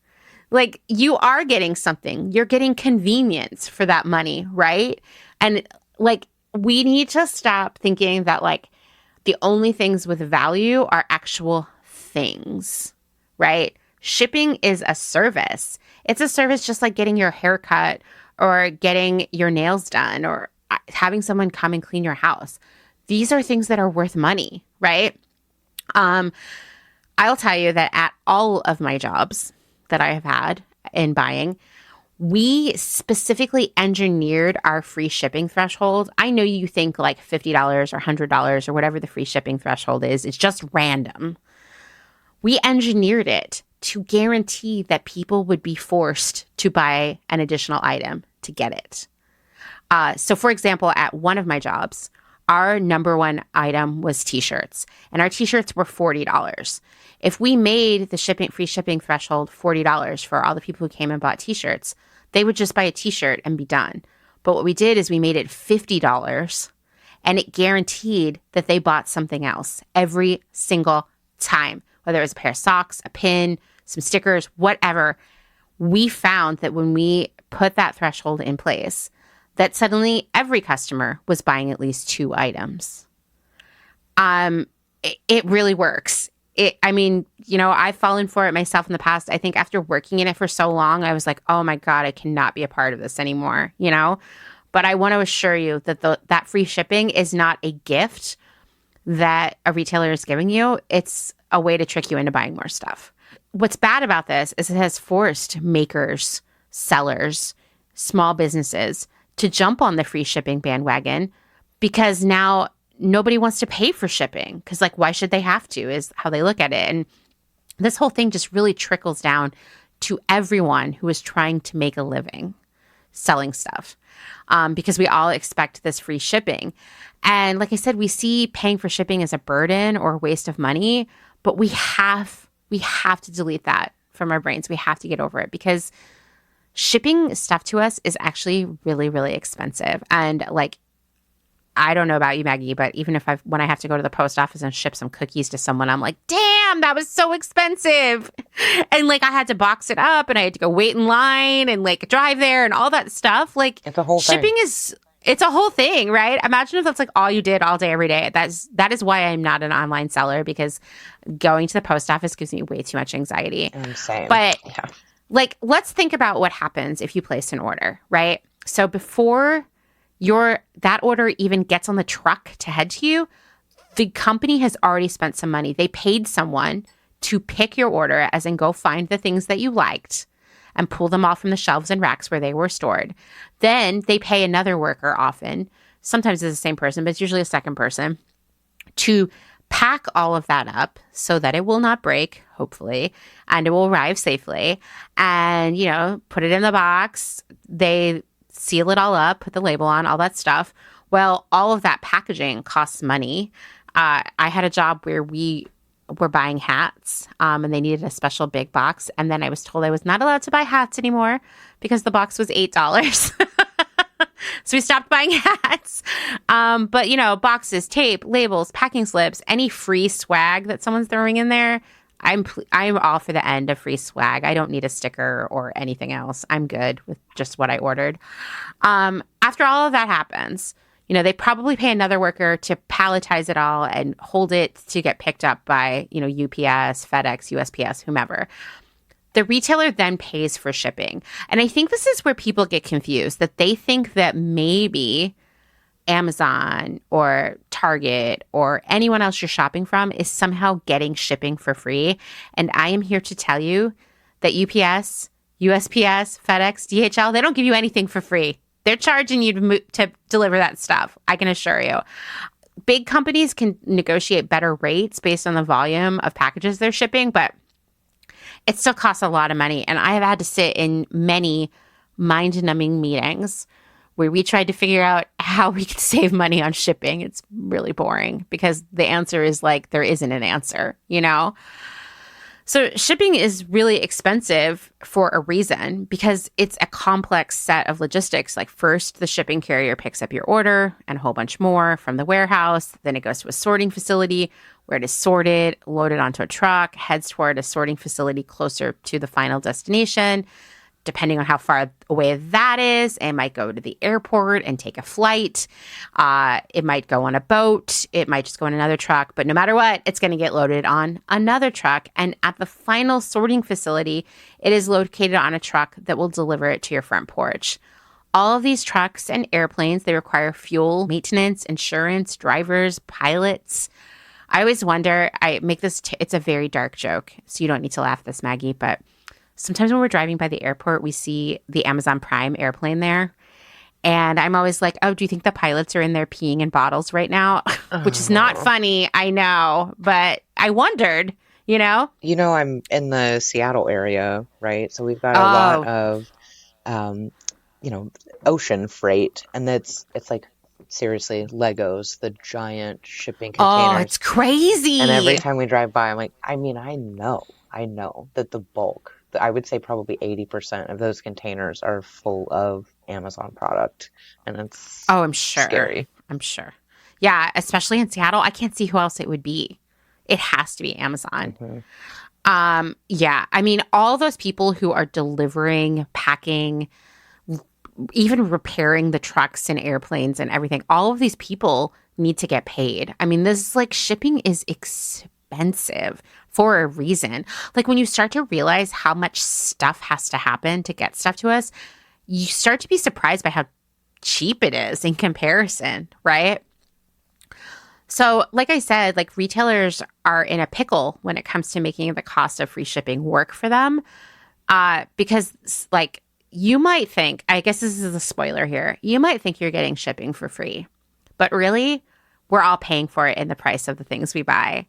Like, you are getting something. You're getting convenience for that money, right? And, like, we need to stop thinking that, like, the only things with value are actual things, right? Shipping is a service. It's a service just like getting your hair cut or getting your nails done or having someone come and clean your house. These are things that are worth money, right? I'll tell you that at all of my jobs that I have had in buying, we specifically engineered our free shipping threshold. I know you think like $50 or $100 or whatever the free shipping threshold is. It's just random. We engineered it to guarantee that people would be forced to buy an additional item to get it. So for example, at one of my jobs, our number one item was t-shirts, and our t-shirts were $40. If we made the free shipping threshold $40 for all the people who came and bought t-shirts, they would just buy a t-shirt and be done. But what we did is we made it $50, and it guaranteed that they bought something else every single time, whether it was a pair of socks, a pin, some stickers, whatever. We found that when we put that threshold in place, that suddenly every customer was buying at least 2 items. It really works. I've fallen for it myself in the past. I think after working in it for so long, I was like, oh my God, I cannot be a part of this anymore, But I want to assure you that that free shipping is not a gift that a retailer is giving you. It's a way to trick you into buying more stuff. What's bad about this is it has forced makers, sellers, small businesses to jump on the free shipping bandwagon, because now nobody wants to pay for shipping because, like, why should they have to, is how they look at it. And this whole thing just really trickles down to everyone who is trying to make a living selling stuff, because we all expect this free shipping. And like I said, we see paying for shipping as a burden or a waste of money, but we have to delete that from our brains. We have to get over it, because shipping stuff to us is actually really, really expensive. And like, I don't know about you, Maggie, but even when I have to go to the post office and ship some cookies to someone, I'm like, damn, damn, that was so expensive. And like I had to box it up and I had to go wait in line and like drive there and all that stuff. Like it's a whole shipping thing. It's a whole thing, right? Imagine if that's like all you did all day, every day. That is why I'm not an online seller, because going to the post office gives me way too much anxiety. Same. But yeah. Like, let's think about what happens if you place an order, right? So before that order even gets on the truck to head to you, the company has already spent some money. They paid someone to pick your order, as in go find the things that you liked and pull them off from the shelves and racks where they were stored. Then they pay another worker, often, sometimes it's the same person, but it's usually a second person, to pack all of that up so that it will not break, hopefully, and it will arrive safely. And, you know, put it in the box. They seal it all up, put the label on, all that stuff. Well, all of that packaging costs money. I had a job where we were buying hats, and they needed a special big box. And then I was told I was not allowed to buy hats anymore because the box was $8. So we stopped buying hats. But, you know, boxes, tape, labels, packing slips, any free swag that someone's throwing in there, I'm all for the end of free swag. I don't need a sticker or anything else. I'm good with just what I ordered. After all of that happens, you know, they probably pay another worker to palletize it all and hold it to get picked up by, you know, UPS, FedEx, USPS, whomever. The retailer then pays for shipping. And I think this is where people get confused, that they think that maybe Amazon or Target or anyone else you're shopping from is somehow getting shipping for free. And I am here to tell you that UPS, USPS, FedEx, DHL, they don't give you anything for free. They're charging you to deliver that stuff, I can assure you. Big companies can negotiate better rates based on the volume of packages they're shipping, but it still costs a lot of money. And I have had to sit in many mind-numbing meetings where we tried to figure out how we could save money on shipping. It's really boring because the answer is like there isn't an answer, you know? So shipping is really expensive for a reason, because it's a complex set of logistics. Like first, the shipping carrier picks up your order and a whole bunch more from the warehouse. Then it goes to a sorting facility where it is sorted, loaded onto a truck, heads toward a sorting facility closer to the final destination. Depending on how far away that is, it might go to the airport and take a flight. It might go on a boat. It might just go in another truck. But no matter what, it's going to get loaded on another truck. And at the final sorting facility, it is located on a truck that will deliver it to your front porch. All of these trucks and airplanes, they require fuel, maintenance, insurance, drivers, pilots. I always wonder, I make this, it's a very dark joke, so you don't need to laugh at this, Maggie, but sometimes when we're driving by the airport, we see the Amazon Prime airplane there. And I'm always like, oh, do you think the pilots are in there peeing in bottles right now? Which is not funny, I know. But I wondered, you know? You know, I'm in the Seattle area, right? So we've got a lot of, you know, ocean freight. And it's like, seriously, Legos, the giant shipping containers. Oh, it's crazy. And every time we drive by, I'm like, I mean, I know that the bulk, I would say probably 80% of those containers are full of Amazon product. And it's I'm sure. Scary. I'm sure. Yeah, especially in Seattle. I can't see who else it would be. It has to be Amazon. Mm-hmm. Yeah, I mean, all those people who are delivering, packing, even repairing the trucks and airplanes and everything, all of these people need to get paid. I mean, this is like, shipping is expensive for a reason. Like when you start to realize how much stuff has to happen to get stuff to us, you start to be surprised by how cheap it is in comparison, right? So like I said, like retailers are in a pickle when it comes to making the cost of free shipping work for them. Because like you might think, I guess this is a spoiler here, you might think you're getting shipping for free, but really we're all paying for it in the price of the things we buy.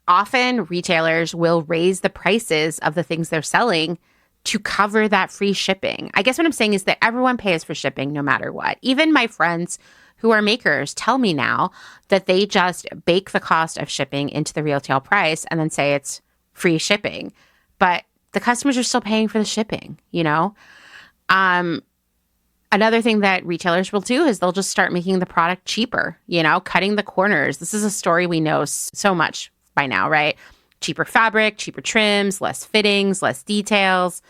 Often retailers will raise the prices of the things they're selling to cover that free shipping. I guess what I'm saying is that everyone pays for shipping no matter what. Even my friends who are makers tell me now that they just bake the cost of shipping into the retail price and then say it's free shipping. But the customers are still paying for the shipping, you know? Another thing that retailers will do is they'll just start making the product cheaper, you know, cutting the corners. This is a story we know so much by now, right? Cheaper fabric, cheaper trims, less fittings, less details,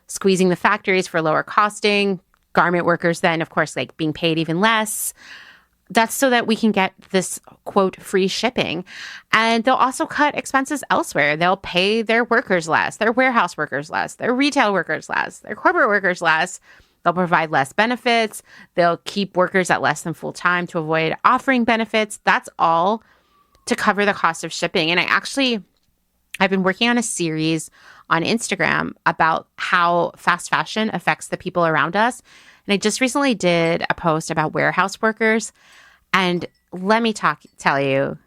squeezing the factories for lower costing. Garment workers then, of course, like being paid even less. That's so that we can get this, quote, free shipping. And they'll also cut expenses elsewhere. They'll pay their workers less, their warehouse workers less, their retail workers less, their corporate workers less. They'll provide less benefits. They'll keep workers at less than full time to avoid offering benefits. That's all to cover the cost of shipping. And I've been working on a series on Instagram about how fast fashion affects the people around us. And I just recently did a post about warehouse workers. And let me tell you,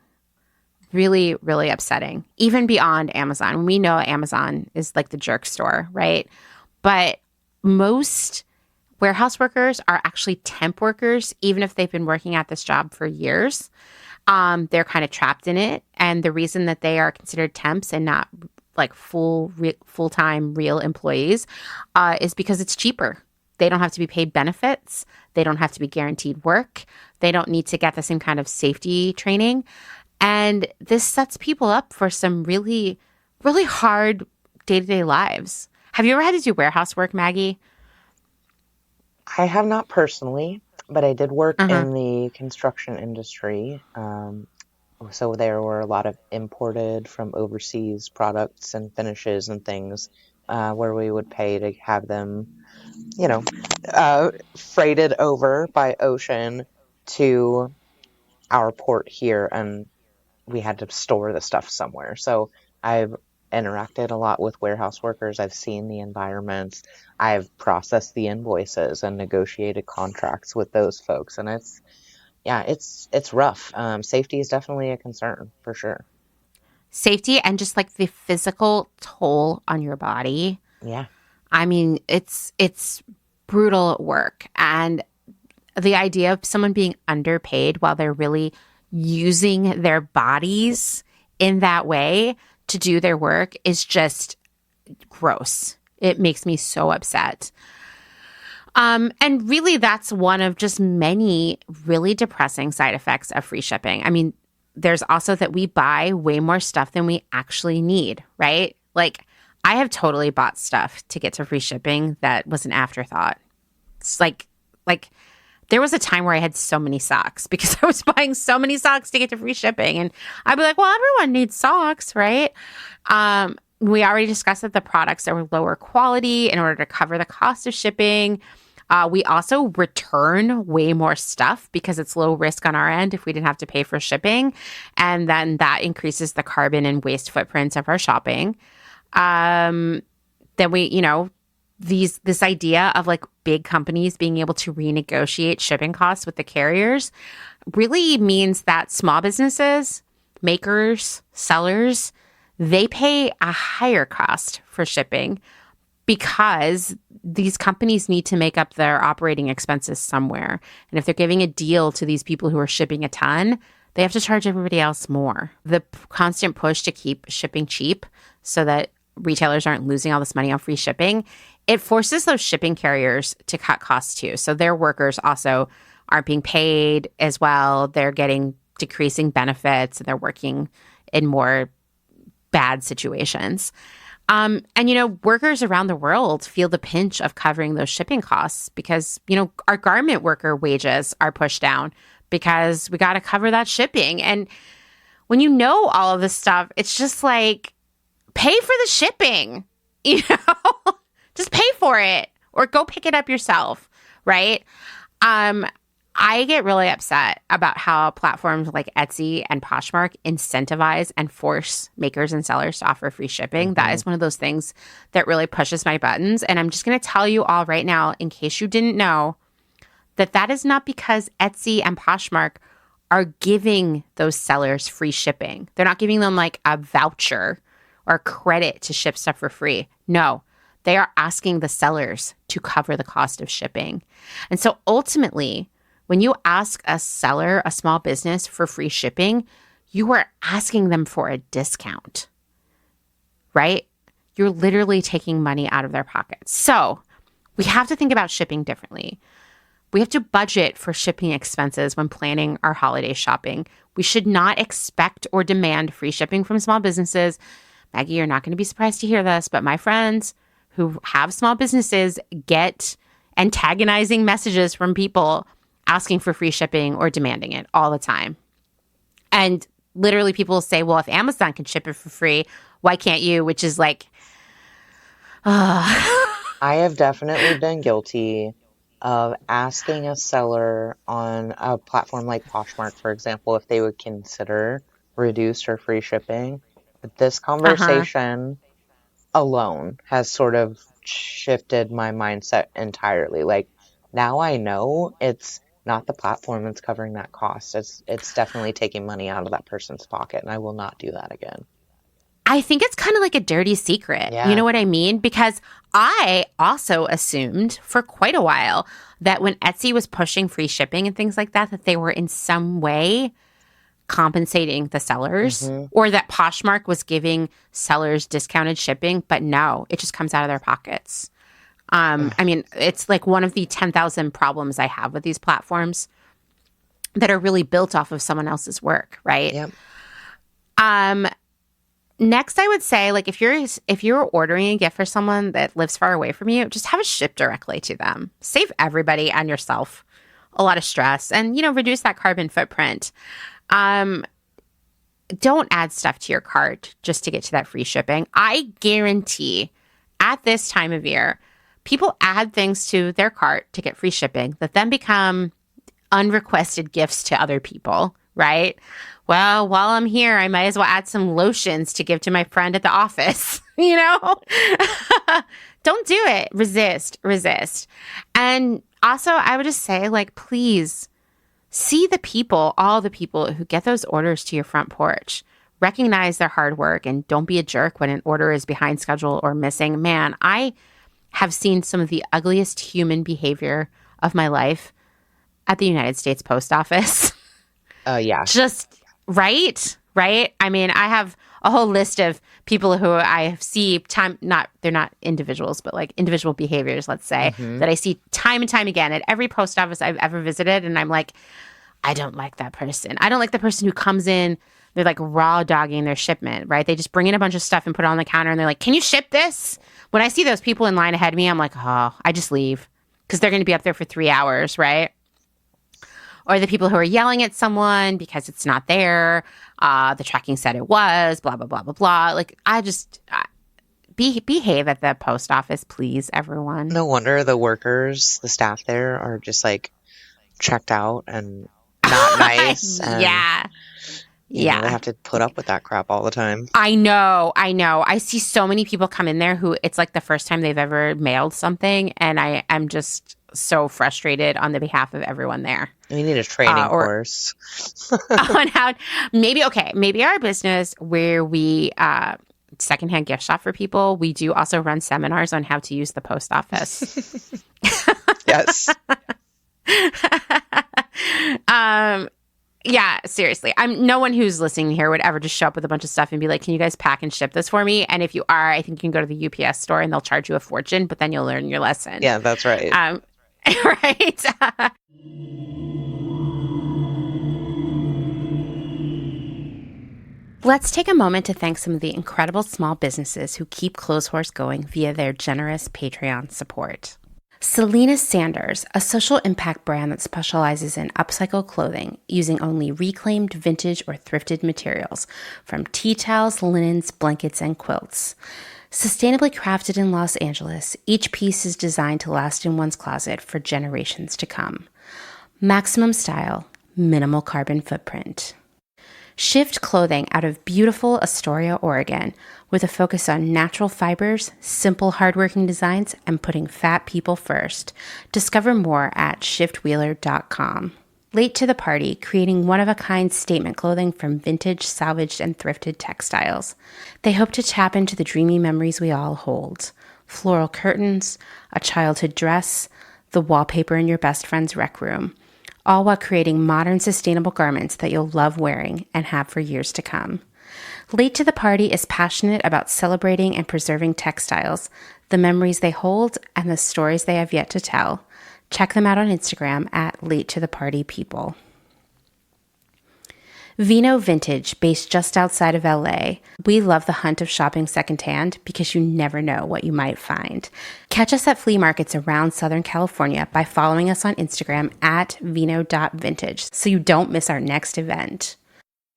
really, really upsetting, even beyond Amazon. We know Amazon is like the jerk store, right? But most warehouse workers are actually temp workers, even if they've been working at this job for years. They're kind of trapped in it. And the reason that they are considered temps and not like full-time real employees is because it's cheaper. They don't have to be paid benefits. They don't have to be guaranteed work. They don't need to get the same kind of safety training. And this sets people up for some really, really hard day-to-day lives. Have you ever had to do warehouse work, Maggie? I have not personally, but I did work in the construction industry. So there were a lot of imported from overseas products and finishes and things where we would pay to have them, freighted over by ocean to our port here, and we had to store the stuff somewhere. So I've interacted a lot with warehouse workers. I've seen the environments. I've processed the invoices and negotiated contracts with those folks. And it's rough. Safety is definitely a concern for sure. Safety and just like the physical toll on your body. Yeah. I mean, it's brutal work. And the idea of someone being underpaid while they're really using their bodies in that way to do their work is just gross. It makes me so upset. And really, that's one of just many really depressing side effects of free shipping. I mean, there's also that we buy way more stuff than we actually need, right? Like, I have totally bought stuff to get to free shipping that was an afterthought. It's like there was a time where I had so many socks because I was buying so many socks to get to free shipping. And I'd be like, well, everyone needs socks, right? We already discussed that the products are lower quality in order to cover the cost of shipping. We also return way more stuff because it's low risk on our end if we didn't have to pay for shipping. And then that increases the carbon and waste footprints of our shopping. Then this idea of like big companies being able to renegotiate shipping costs with the carriers really means that small businesses, makers, sellers, they pay a higher cost for shipping because these companies need to make up their operating expenses somewhere. And if they're giving a deal to these people who are shipping a ton, they have to charge everybody else more. The constant push to keep shipping cheap so that retailers aren't losing all this money on free shipping, it forces those shipping carriers to cut costs too. So their workers also aren't being paid as well. They're getting decreasing benefits and they're working in more bad situations. Workers around the world feel the pinch of covering those shipping costs because, our garment worker wages are pushed down because we got to cover that shipping. And when you know all of this stuff, it's just like, pay for the shipping, just pay for it or go pick it up yourself, right? I get really upset about how platforms like Etsy and Poshmark incentivize and force makers and sellers to offer free shipping. Mm-hmm. That is one of those things that really pushes my buttons. And I'm just going to tell you all right now, in case you didn't know, that is not because Etsy and Poshmark are giving those sellers free shipping. They're not giving them like a voucher or credit to ship stuff for free. No, they are asking the sellers to cover the cost of shipping. And so ultimately, when you ask a seller, a small business, for free shipping, you are asking them for a discount, right? You're literally taking money out of their pockets. So we have to think about shipping differently. We have to budget for shipping expenses when planning our holiday shopping. We should not expect or demand free shipping from small businesses. Maggie, you're not going to be surprised to hear this, but my friends who have small businesses get antagonizing messages from people asking for free shipping or demanding it all the time. And literally people say, well, if Amazon can ship it for free, why can't you? Which is like, I have definitely been guilty of asking a seller on a platform like Poshmark, for example, if they would consider reduced or free shipping. But this conversation alone has sort of shifted my mindset entirely. Like, now I know it's not the platform that's covering that cost. It's definitely taking money out of that person's pocket, and I will not do that again. I think it's kind of like a dirty secret. Yeah. You know what I mean? Because I also assumed for quite a while that when Etsy was pushing free shipping and things like that, that they were in some way compensating the sellers, or that Poshmark was giving sellers discounted shipping. But no, it just comes out of their pockets. I mean, it's like one of the 10,000 problems I have with these platforms that are really built off of someone else's work, right? Yep. Next, I would say, like, if you're ordering a gift for someone that lives far away from you, just have it shipped directly to them. Save everybody and yourself a lot of stress, and reduce that carbon footprint. Don't add stuff to your cart just to get to that free shipping. I guarantee at this time of year, people add things to their cart to get free shipping that then become unrequested gifts to other people, right? Well, while I'm here, I might as well add some lotions to give to my friend at the office, Don't do it. Resist. And also, I would just say, like, please see all the people who get those orders to your front porch. Recognize their hard work and don't be a jerk when an order is behind schedule or missing. Man, I have seen some of the ugliest human behavior of my life at the United States Post Office. Yeah. Just right? I mean, I have a whole list of people who I see they're not individuals, but like individual behaviors, let's say, that I see time and time again at every post office I've ever visited. And I'm like, I don't like that person. I don't like the person who comes in, they're like raw dogging their shipment, right? They just bring in a bunch of stuff and put it on the counter and they're like, can you ship this? When I see those people in line ahead of me, I'm like, oh, I just leave because they're going to be up there for 3 hours, right? Or the people who are yelling at someone because it's not there. The tracking said it was, blah, blah, blah, blah, blah. Like, behave at the post office, please, everyone. No wonder the staff there are just like checked out and not nice. And, yeah. They have to put up with that crap all the time. I know. I see so many people come in there who it's like the first time they've ever mailed something. And I am just so frustrated on the behalf of everyone there. We need a training course. On how maybe our business where we secondhand gift shop for people, we do also run seminars on how to use the post office. Yes. Yeah, seriously. No one who's listening here would ever just show up with a bunch of stuff and be like, can you guys pack and ship this for me? And if you are, I think you can go to the UPS store and they'll charge you a fortune, but then you'll learn your lesson. Yeah, that's right. Right. Let's take a moment to thank some of the incredible small businesses who keep Clotheshorse going via their generous Patreon support. Selena Sanders, a social impact brand that specializes in upcycle clothing using only reclaimed vintage or thrifted materials from tea towels, linens, blankets, and quilts. Sustainably crafted in Los Angeles, each piece is designed to last in one's closet for generations to come. Maximum style, minimal carbon footprint. Shift Clothing out of beautiful Astoria, Oregon, with a focus on natural fibers, simple hardworking designs, and putting fat people first. Discover more at shiftwheeler.com. Late to the party, creating one-of-a-kind statement clothing from vintage, salvaged, and thrifted textiles. They hope to tap into the dreamy memories we all hold. Floral curtains, a childhood dress, the wallpaper in your best friend's rec room. All while creating modern, sustainable garments that you'll love wearing and have for years to come. Late to the Party is passionate about celebrating and preserving textiles, the memories they hold, and the stories they have yet to tell. Check them out on Instagram at Late to the Party People. Vino Vintage, based just outside of LA. We love the hunt of shopping secondhand because you never know what you might find. Catch us at flea markets around Southern California by following us on Instagram at vino.vintage so you don't miss our next event.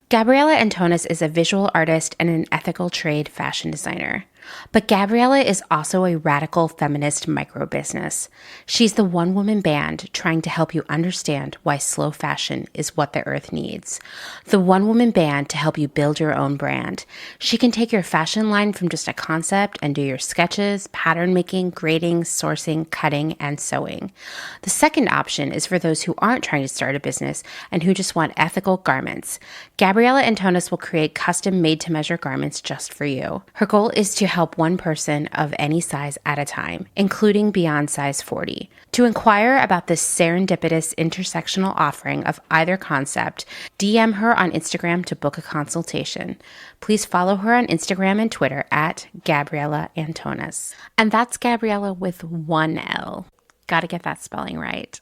Gabriella Antonis is a visual artist and an ethical trade fashion designer. But Gabriella is also a radical feminist micro-business. She's the one-woman band trying to help you understand why slow fashion is what the earth needs. The one-woman band to help you build your own brand. She can take your fashion line from just a concept and do your sketches, pattern making, grading, sourcing, cutting, and sewing. The second option is for those who aren't trying to start a business and who just want ethical garments. Gabriella Antonis will create custom made-to-measure garments just for you. Her goal is to help one person of any size at a time, including beyond size 40. To inquire about this serendipitous intersectional offering of either concept, DM her on Instagram to book a consultation. Please follow her on Instagram and Twitter at Gabriella Antonis. And that's Gabriella with one L. Gotta get that spelling right.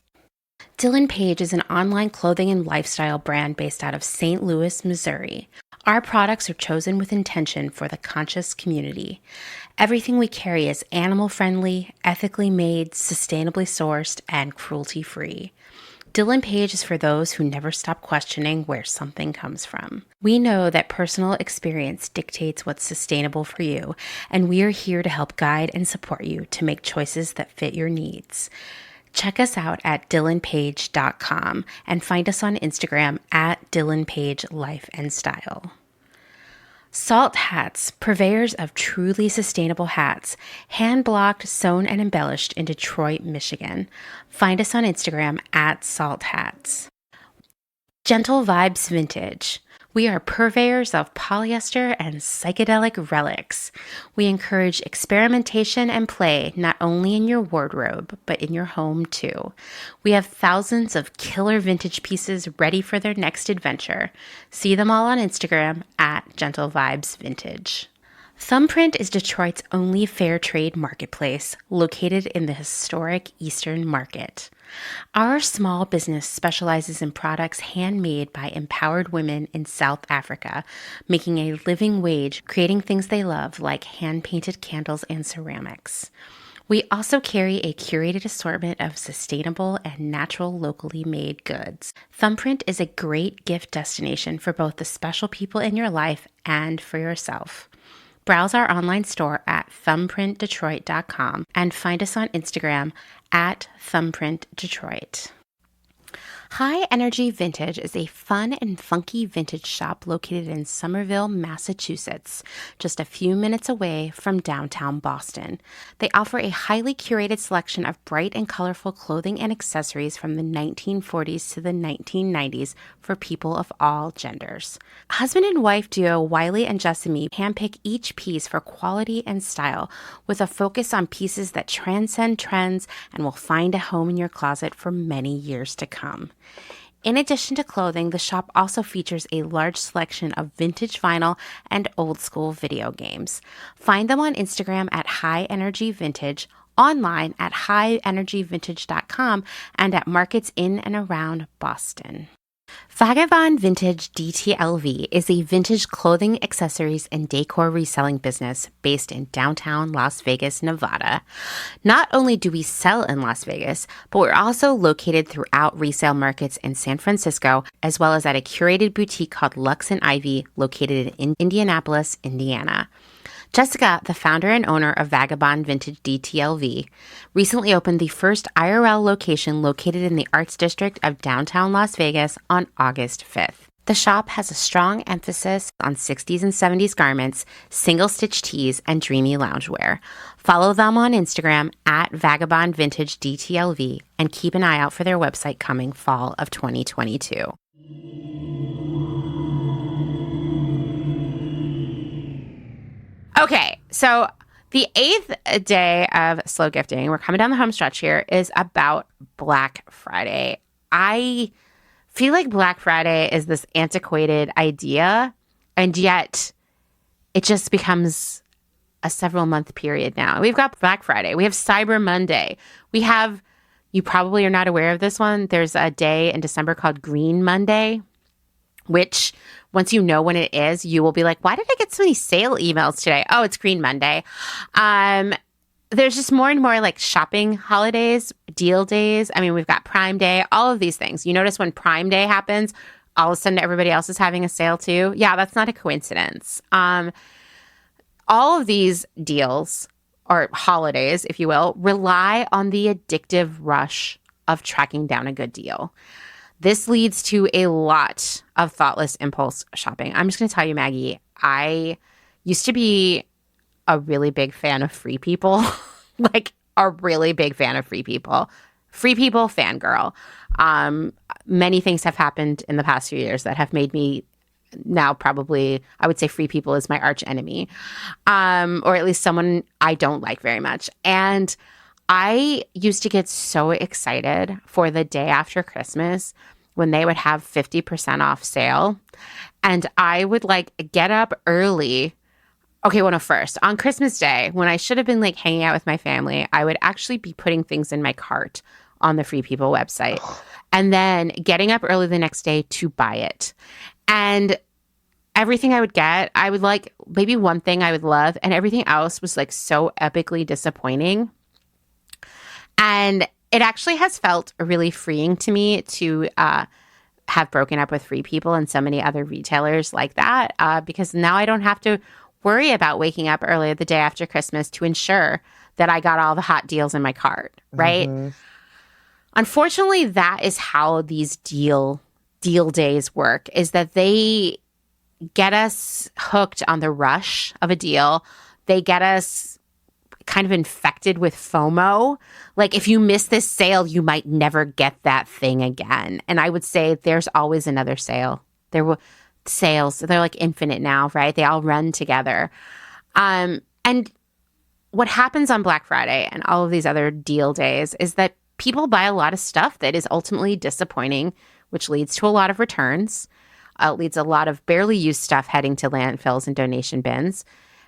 Dylan Page is an online clothing and lifestyle brand based out of St. Louis, Missouri. Our products are chosen with intention for the conscious community. Everything we carry is animal-friendly, ethically made, sustainably sourced, and cruelty-free. Dylan Page is for those who never stop questioning where something comes from. We know that personal experience dictates what's sustainable for you, and we are here to help guide and support you to make choices that fit your needs. Check us out at dylanpage.com and find us on Instagram at dylanpagelifeandstyle. Salt Hats, purveyors of truly sustainable hats, hand-blocked, sewn, and embellished in Detroit, Michigan. Find us on Instagram at Salt Hats. Gentle Vibes Vintage. We are purveyors of polyester and psychedelic relics. We encourage experimentation and play not only in your wardrobe, but in your home too. We have thousands of killer vintage pieces ready for their next adventure. See them all on Instagram at Gentle Vibes Vintage. Thumbprint is Detroit's only fair trade marketplace, located in the historic Eastern Market. Our small business specializes in products handmade by empowered women in South Africa, making a living wage, creating things they love like hand-painted candles and ceramics. We also carry a curated assortment of sustainable and natural locally made goods. Thumbprint is a great gift destination for both the special people in your life and for yourself. Browse our online store at thumbprintdetroit.com and find us on Instagram at thumbprintdetroit. High Energy Vintage is a fun and funky vintage shop located in Somerville, Massachusetts, just a few minutes away from downtown Boston. They offer a highly curated selection of bright and colorful clothing and accessories from the 1940s to the 1990s for people of all genders. Husband and wife duo Wiley and Jessamy handpick each piece for quality and style, with a focus on pieces that transcend trends and will find a home in your closet for many years to come. In addition to clothing, the shop also features a large selection of vintage vinyl and old school video games. Find them on Instagram at High Energy Vintage, online at highenergyvintage.com, and at markets in and around Boston. Vagabond Vintage DTLV is a vintage clothing, accessories, and decor reselling business based in downtown Las Vegas, Nevada. Not only do we sell in Las Vegas, but we're also located throughout resale markets in San Francisco, as well as at a curated boutique called Lux and Ivy, located in Indianapolis, Indiana. Jessica, the founder and owner of Vagabond Vintage DTLV, recently opened the first IRL location located in the Arts District of downtown Las Vegas on August 5th. The shop has a strong emphasis on 60s and 70s garments, single-stitch tees, and dreamy loungewear. Follow them on Instagram at Vagabond Vintage DTLV and keep an eye out for their website coming fall of 2022. Okay, so the 8th day of slow gifting, we're coming down the home stretch here, is about Black Friday. I feel like Black Friday is this antiquated idea, and yet it just becomes a several month period now. We've got Black Friday. We have Cyber Monday. We have, You probably are not aware of this one. There's a day in December called Green Monday, which once you know when it is, you will be like, why did I get so many sale emails today? Oh, it's Green Monday. There's just more and more like shopping holidays, deal days. I mean, we've got Prime Day, all of these things. You notice when Prime Day happens, all of a sudden everybody else is having a sale too. Yeah, that's not a coincidence. All of these deals or holidays, if you will, rely on the addictive rush of tracking down a good deal. This leads to a lot of thoughtless impulse shopping. I'm just going to tell you, Maggie, I used to be a really big fan of Free People, like a really big fan of Free People. Free People fangirl. Many things have happened in the past few years that have made me now probably, I would say Free People is my arch enemy, or at least someone I don't like very much. And I used to get so excited for the day after Christmas when they would have 50% off sale. And I would like get up early. Okay, well, no, first, on Christmas Day, when I should have been like hanging out with my family, I would actually be putting things in my cart on the Free People website and then getting up early the next day to buy it. And everything I would get, I would like maybe one thing I would love, and everything else was like so epically disappointing. And it actually has felt really freeing to me to have broken up with Free People and so many other retailers like that, because now I don't have to worry about waking up early the day after Christmas to ensure that I got all the hot deals in my cart, right? Mm-hmm. Unfortunately, that is how these deal days work, is that they get us hooked on the rush of a deal. They get us kind of infected with FOMO. Like if you miss this sale, you might never get that thing again. And I would say there's always another sale. There will sales, they're like infinite now, right? They all run together. And what happens on Black Friday and all of these other deal days is that people buy a lot of stuff that is ultimately disappointing, which leads to a lot of returns. Leads a lot of barely used stuff heading to landfills and donation bins.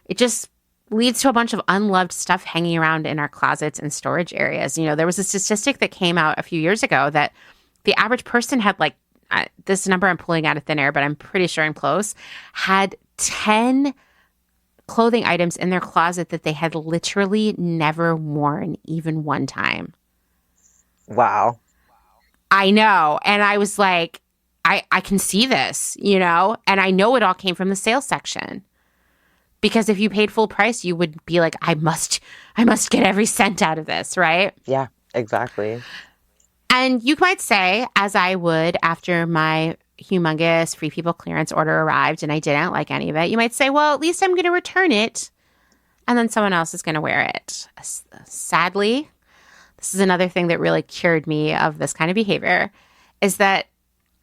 It just leads to a bunch of unloved stuff hanging around in our closets and storage areas. You know, there was a statistic that came out a few years ago that the average person had like, this number I'm pulling out of thin air, but I'm pretty sure I'm close, had 10 clothing items in their closet that they had literally never worn even one time. Wow. I know. And I was like, I can see this, you know, and I know it all came from the sales section. Because if you paid full price, you would be like, I must get every cent out of this, right? Yeah, exactly. And you might say, as I would after my humongous Free People clearance order arrived and I didn't like any of it, you might say, well, at least I'm going to return it and then someone else is going to wear it. Sadly, this is another thing that really cured me of this kind of behavior, is that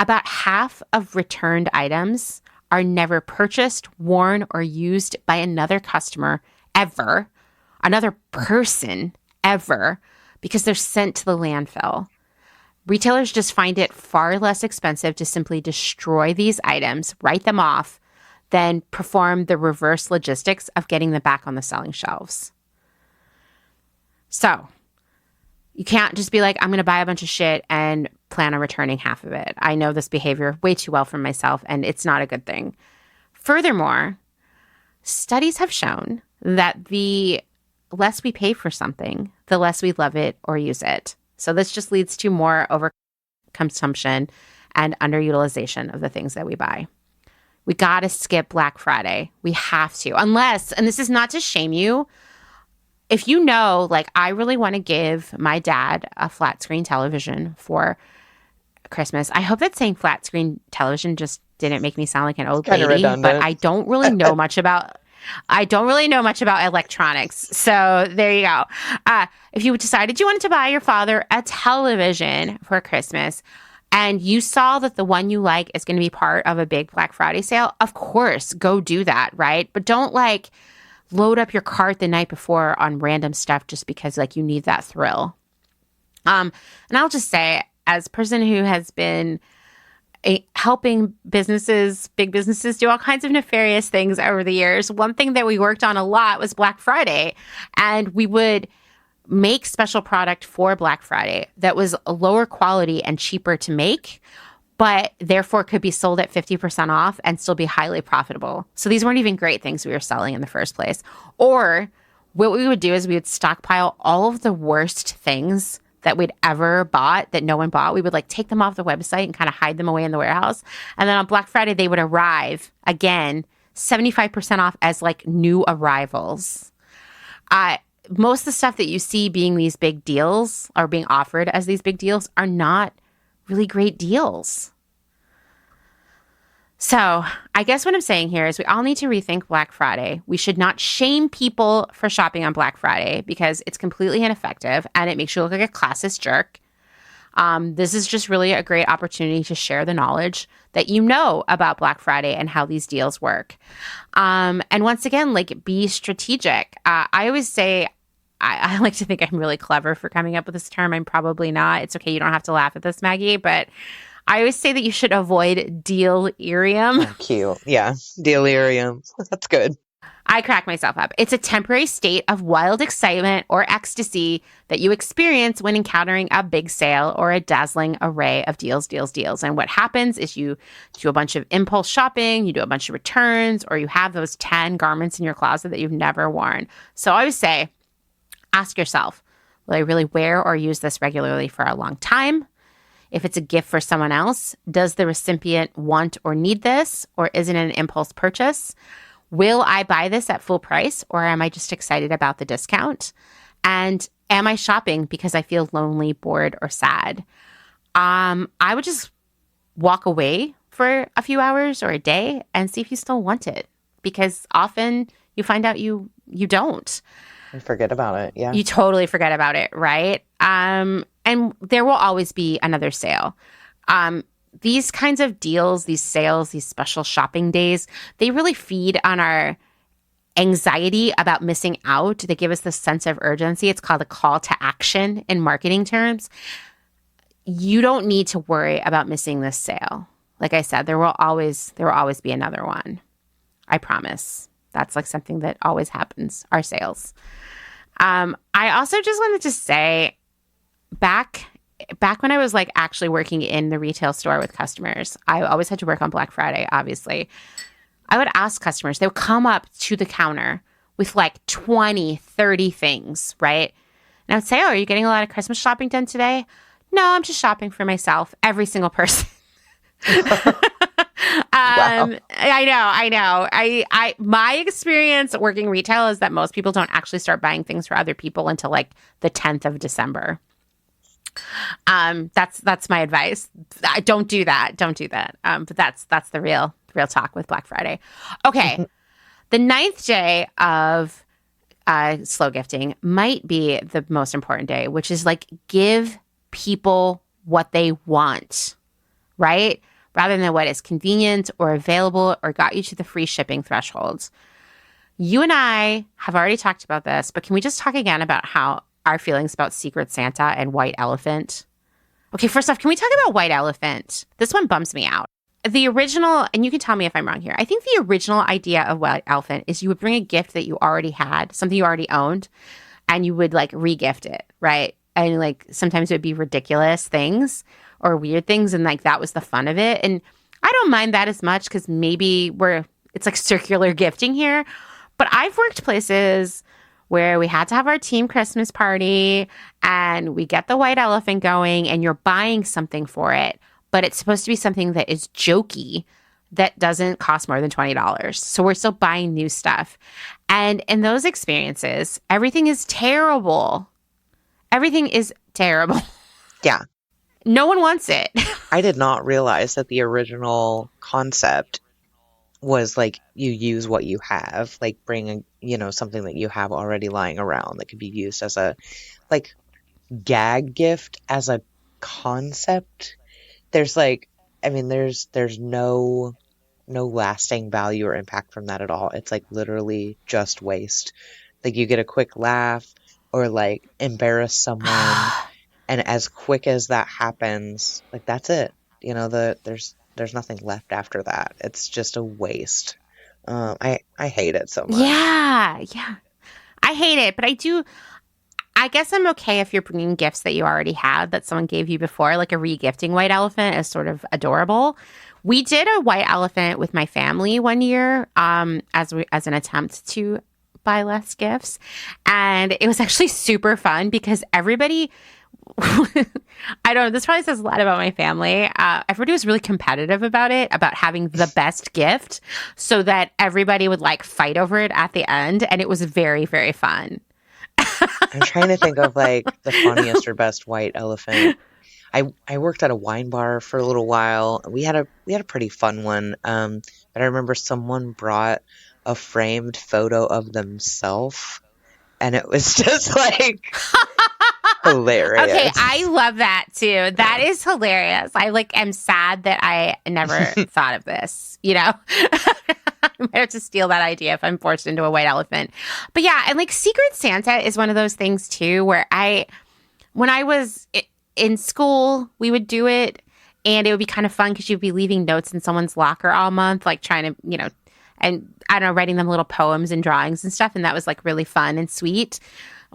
about half of returned items are never purchased, worn, or used by another customer ever, another person ever, because they're sent to the landfill. Retailers just find it far less expensive to simply destroy these items, write them off, than perform the reverse logistics of getting them back on the selling shelves. So you can't just be like, I'm going to buy a bunch of shit and plan on returning half of it. I know this behavior way too well from myself, and it's not a good thing. Furthermore, studies have shown that the less we pay for something, the less we love it or use it. So this just leads to more overconsumption and underutilization of the things that we buy. We got to skip Black Friday. We have to. Unless, and this is not to shame you, if you know, like, I really want to give my dad a flat screen television for Christmas. I hope that saying flat screen television just didn't make me sound like an old lady, but I don't really know much about electronics. So there you go. If you decided you wanted to buy your father a television for Christmas and you saw that the one you like is going to be part of a big Black Friday sale, of course, go do that, right? But don't like load up your cart the night before on random stuff just because like you need that thrill. And I'll just say, as a person who has been helping businesses, big businesses, do all kinds of nefarious things over the years, one thing that we worked on a lot was Black Friday. And we would make special product for Black Friday that was a lower quality and cheaper to make, but therefore could be sold at 50% off and still be highly profitable. So these weren't even great things we were selling in the first place. Or what we would do is we would stockpile all of the worst things that we'd ever bought that no one bought. We would like take them off the website and kind of hide them away in the warehouse. And then on Black Friday, they would arrive again, 75% off as like new arrivals. Most of the stuff that you see being these big deals or being offered as these big deals are not really great deals. So I guess what I'm saying here is we all need to rethink Black Friday. We should not shame people for shopping on Black Friday because it's completely ineffective and it makes you look like a classist jerk. This is just really a great opportunity to share the knowledge that you know about Black Friday and how these deals work. And once again, like be strategic. I always say, I like to think I'm really clever for coming up with this term. I'm probably not. It's okay. You don't have to laugh at this, Maggie, but I always say that you should avoid delirium. Oh, cute. Yeah. Delirium. That's good. I crack myself up. It's a temporary state of wild excitement or ecstasy that you experience when encountering a big sale or a dazzling array of deals. And what happens is you do a bunch of impulse shopping, you do a bunch of returns, or you have those 10 garments in your closet that you've never worn. So I always say, ask yourself, will I really wear or use this regularly for a long time? If it's a gift for someone else, does the recipient want or need this, or is it an impulse purchase? Will I buy this at full price, or am I just excited about the discount? And am I shopping because I feel lonely, bored, or sad? I would just walk away for a few hours or a day and see if you still want it, because often you find out you don't. And forget about it. Yeah. You totally forget about it, right? And there will always be another sale. These kinds of deals, these sales, these special shopping days, they really feed on our anxiety about missing out. They give us this sense of urgency. It's called a call to action in marketing terms. You don't need to worry about missing this sale. Like I said, there will always be another one. I promise. That's like something that always happens, our sales. I also just wanted to say, back when I was like actually working in the retail store with customers, I always had to work on Black Friday, obviously. I would ask customers, they would come up to the counter with like 20, 30 things, right? And I would say, oh, are you getting a lot of Christmas shopping done today? No, I'm just shopping for myself. Every single person. Wow. I know. My experience working retail is that most people don't actually start buying things for other people until like the 10th of December. That's my advice. Don't do that. But that's the real talk with Black Friday. Okay. The 9th day of slow gifting might be the most important day, which is like give people what they want, right? Rather than what is convenient or available or got you to the free shipping thresholds. You and I have already talked about this, but can we just talk again about how our feelings about Secret Santa and White Elephant? Okay, first off, can we talk about White Elephant? This one bums me out. The original, and you can tell me if I'm wrong here, I think the original idea of White Elephant is you would bring a gift that you already had, something you already owned, and you would like re-gift it, right? And like sometimes it would be ridiculous things or weird things, and like that was the fun of it. And I don't mind that as much because maybe it's like circular gifting here. But I've worked places where we had to have our team Christmas party and we get the white elephant going and you're buying something for it, but it's supposed to be something that is jokey that doesn't cost more than $20. So we're still buying new stuff. And in those experiences, everything is terrible. Everything is terrible. Yeah. No one wants it. I did not realize that the original concept was like you use what you have, like bring something that you have already lying around that could be used as a like gag gift as a concept. There's like, I mean, there's no lasting value or impact from that at all. It's like literally just waste. Like you get a quick laugh or like embarrass someone. And as quick as that happens, like that's it. There's nothing left after that. It's just a waste. I hate it so much. Yeah. I hate it, but I guess I'm okay if you're bringing gifts that you already had that someone gave you before, like a re-gifting white elephant is sort of adorable. We did a white elephant with my family one year, as an attempt to buy less gifts, and it was actually super fun because everybody. I don't know. This probably says a lot about my family. Everybody was really competitive about it, about having the best gift, so that everybody would like fight over it at the end, and it was very, very fun. I'm trying to think of like the funniest or best white elephant. I worked at a wine bar for a little while. We had a pretty fun one. But I remember someone brought a framed photo of themselves, and it was just like hilarious. Okay, I love that too. That is hilarious. I like am sad that I never thought of this, you know? I might have to steal that idea if I'm forced into a white elephant. But yeah, and like Secret Santa is one of those things too where when I was in school, we would do it and it would be kind of fun because you'd be leaving notes in someone's locker all month, like trying to, you know, and I don't know, writing them little poems and drawings and stuff. And that was like really fun and sweet.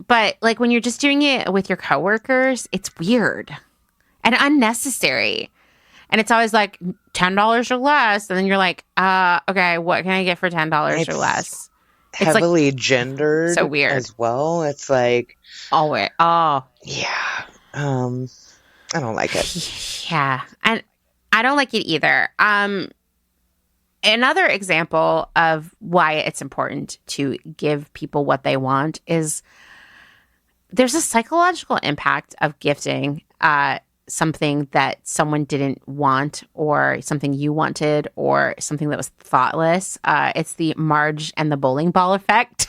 But like when you're just doing it with your coworkers, it's weird and unnecessary. And it's always like $10 or less. And then you're like, okay, what can I get for $10 or less? It's heavily like, gendered so weird as well. It's like, yeah. I don't like it. Yeah. And I don't like it either. Another example of why it's important to give people what they want is there's a psychological impact of gifting something that someone didn't want or something you wanted or something that was thoughtless. It's the Marge and the bowling ball effect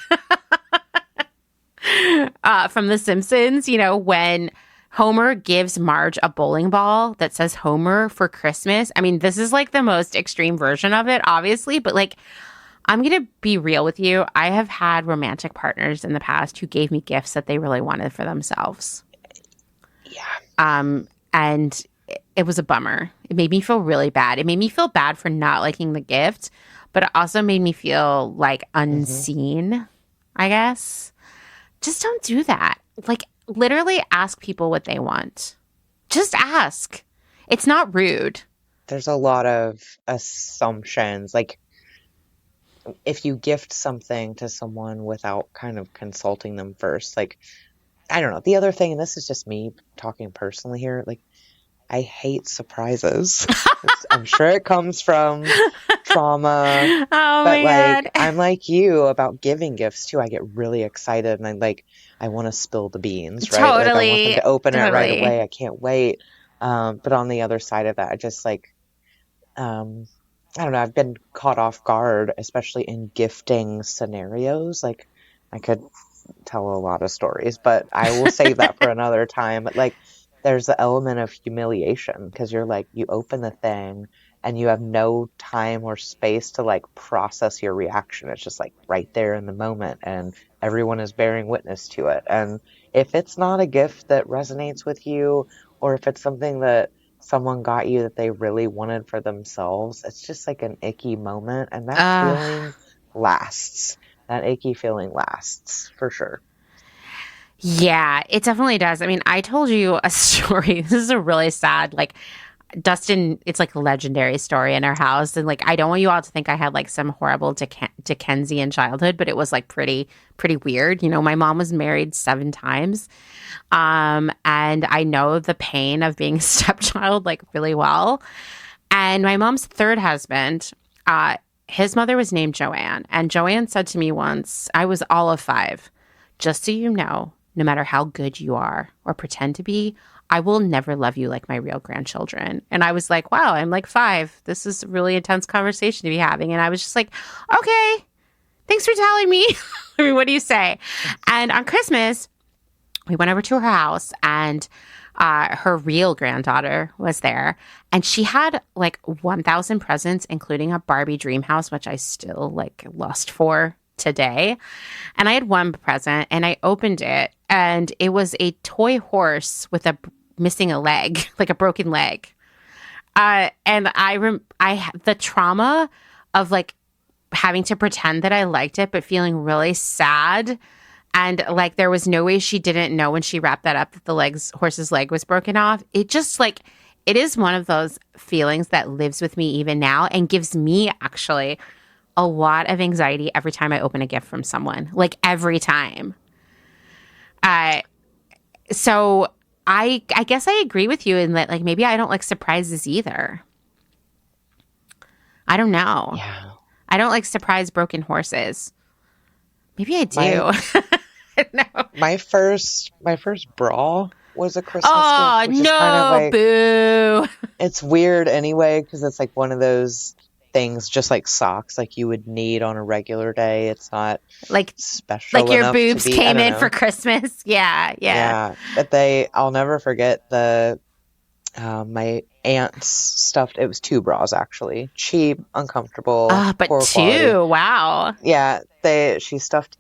from The Simpsons. You know, when Homer gives Marge a bowling ball that says Homer for Christmas. I mean, this is like the most extreme version of it, obviously, but like, I'm going to be real with you. I have had romantic partners in the past who gave me gifts that they really wanted for themselves. Yeah. And it was a bummer. It made me feel really bad. It made me feel bad for not liking the gift, but it also made me feel like unseen, I guess. Just don't do that. Like, literally ask people what they want. Just ask. It's not rude. There's a lot of assumptions. Like, if you gift something to someone without kind of consulting them first, like, I don't know. The other thing, and this is just me talking personally here, like, I hate surprises. I'm sure it comes from trauma. Oh, but man. Like, I'm like you about giving gifts too. I get really excited and I want to spill the beans, right? Totally. Like, I want them to open it right away. I can't wait. But on the other side of that, I just like, I don't know. I've been caught off guard, especially in gifting scenarios. Like, I could tell a lot of stories, but I will save that for another time. But like, there's the element of humiliation because you're like, you open the thing and you have no time or space to like process your reaction. It's just like right there in the moment and everyone is bearing witness to it. And if it's not a gift that resonates with you, or if it's something that someone got you that they really wanted for themselves, it's just like an icky moment. And that feeling lasts. That achy feeling lasts for sure. Yeah, it definitely does. I mean, I told you a story. This is a really sad, like, Dustin, it's like a legendary story in our house. And like, I don't want you all to think I had like some horrible Dickensian childhood, but it was like pretty weird. You know, my mom was married 7 times. And I know the pain of being a stepchild like really well. And my mom's third husband, his mother was named Joanne. And Joanne said to me once, I was all of 5, just so you know, no matter how good you are or pretend to be, I will never love you like my real grandchildren. And I was like, wow, I'm like 5. This is a really intense conversation to be having. And I was just like, okay, thanks for telling me. I mean, what do you say? And on Christmas, we went over to her house and her real granddaughter was there. And she had like 1,000 presents, including a Barbie dream house, which I still like lust for today. And I had one present and I opened it and it was a toy horse with a missing a leg, like a broken leg. And the trauma of like having to pretend that I liked it, but feeling really sad And like, there was no way she didn't know when she wrapped that up that the horse's leg was broken off. It just like, it is one of those feelings that lives with me even now and gives me actually a lot of anxiety every time I open a gift from someone, like every time. So I guess I agree with you in that, like, maybe I don't like surprises either. I don't know. Yeah. I don't like surprise broken horses. Maybe I do. I don't know. My first bra was a Christmas Oh, gift, which no, is kind of like, boo. it's weird anyway, because it's like one of those things, just like socks, like you would need on a regular day. It's not Like special your enough boobs to be, came I don't in know. for Christmas. Yeah. Yeah, but I'll never forget my aunt's stuffed, it was two bras actually. Cheap, uncomfortable, But poor quality. two, wow. Yeah, she stuffed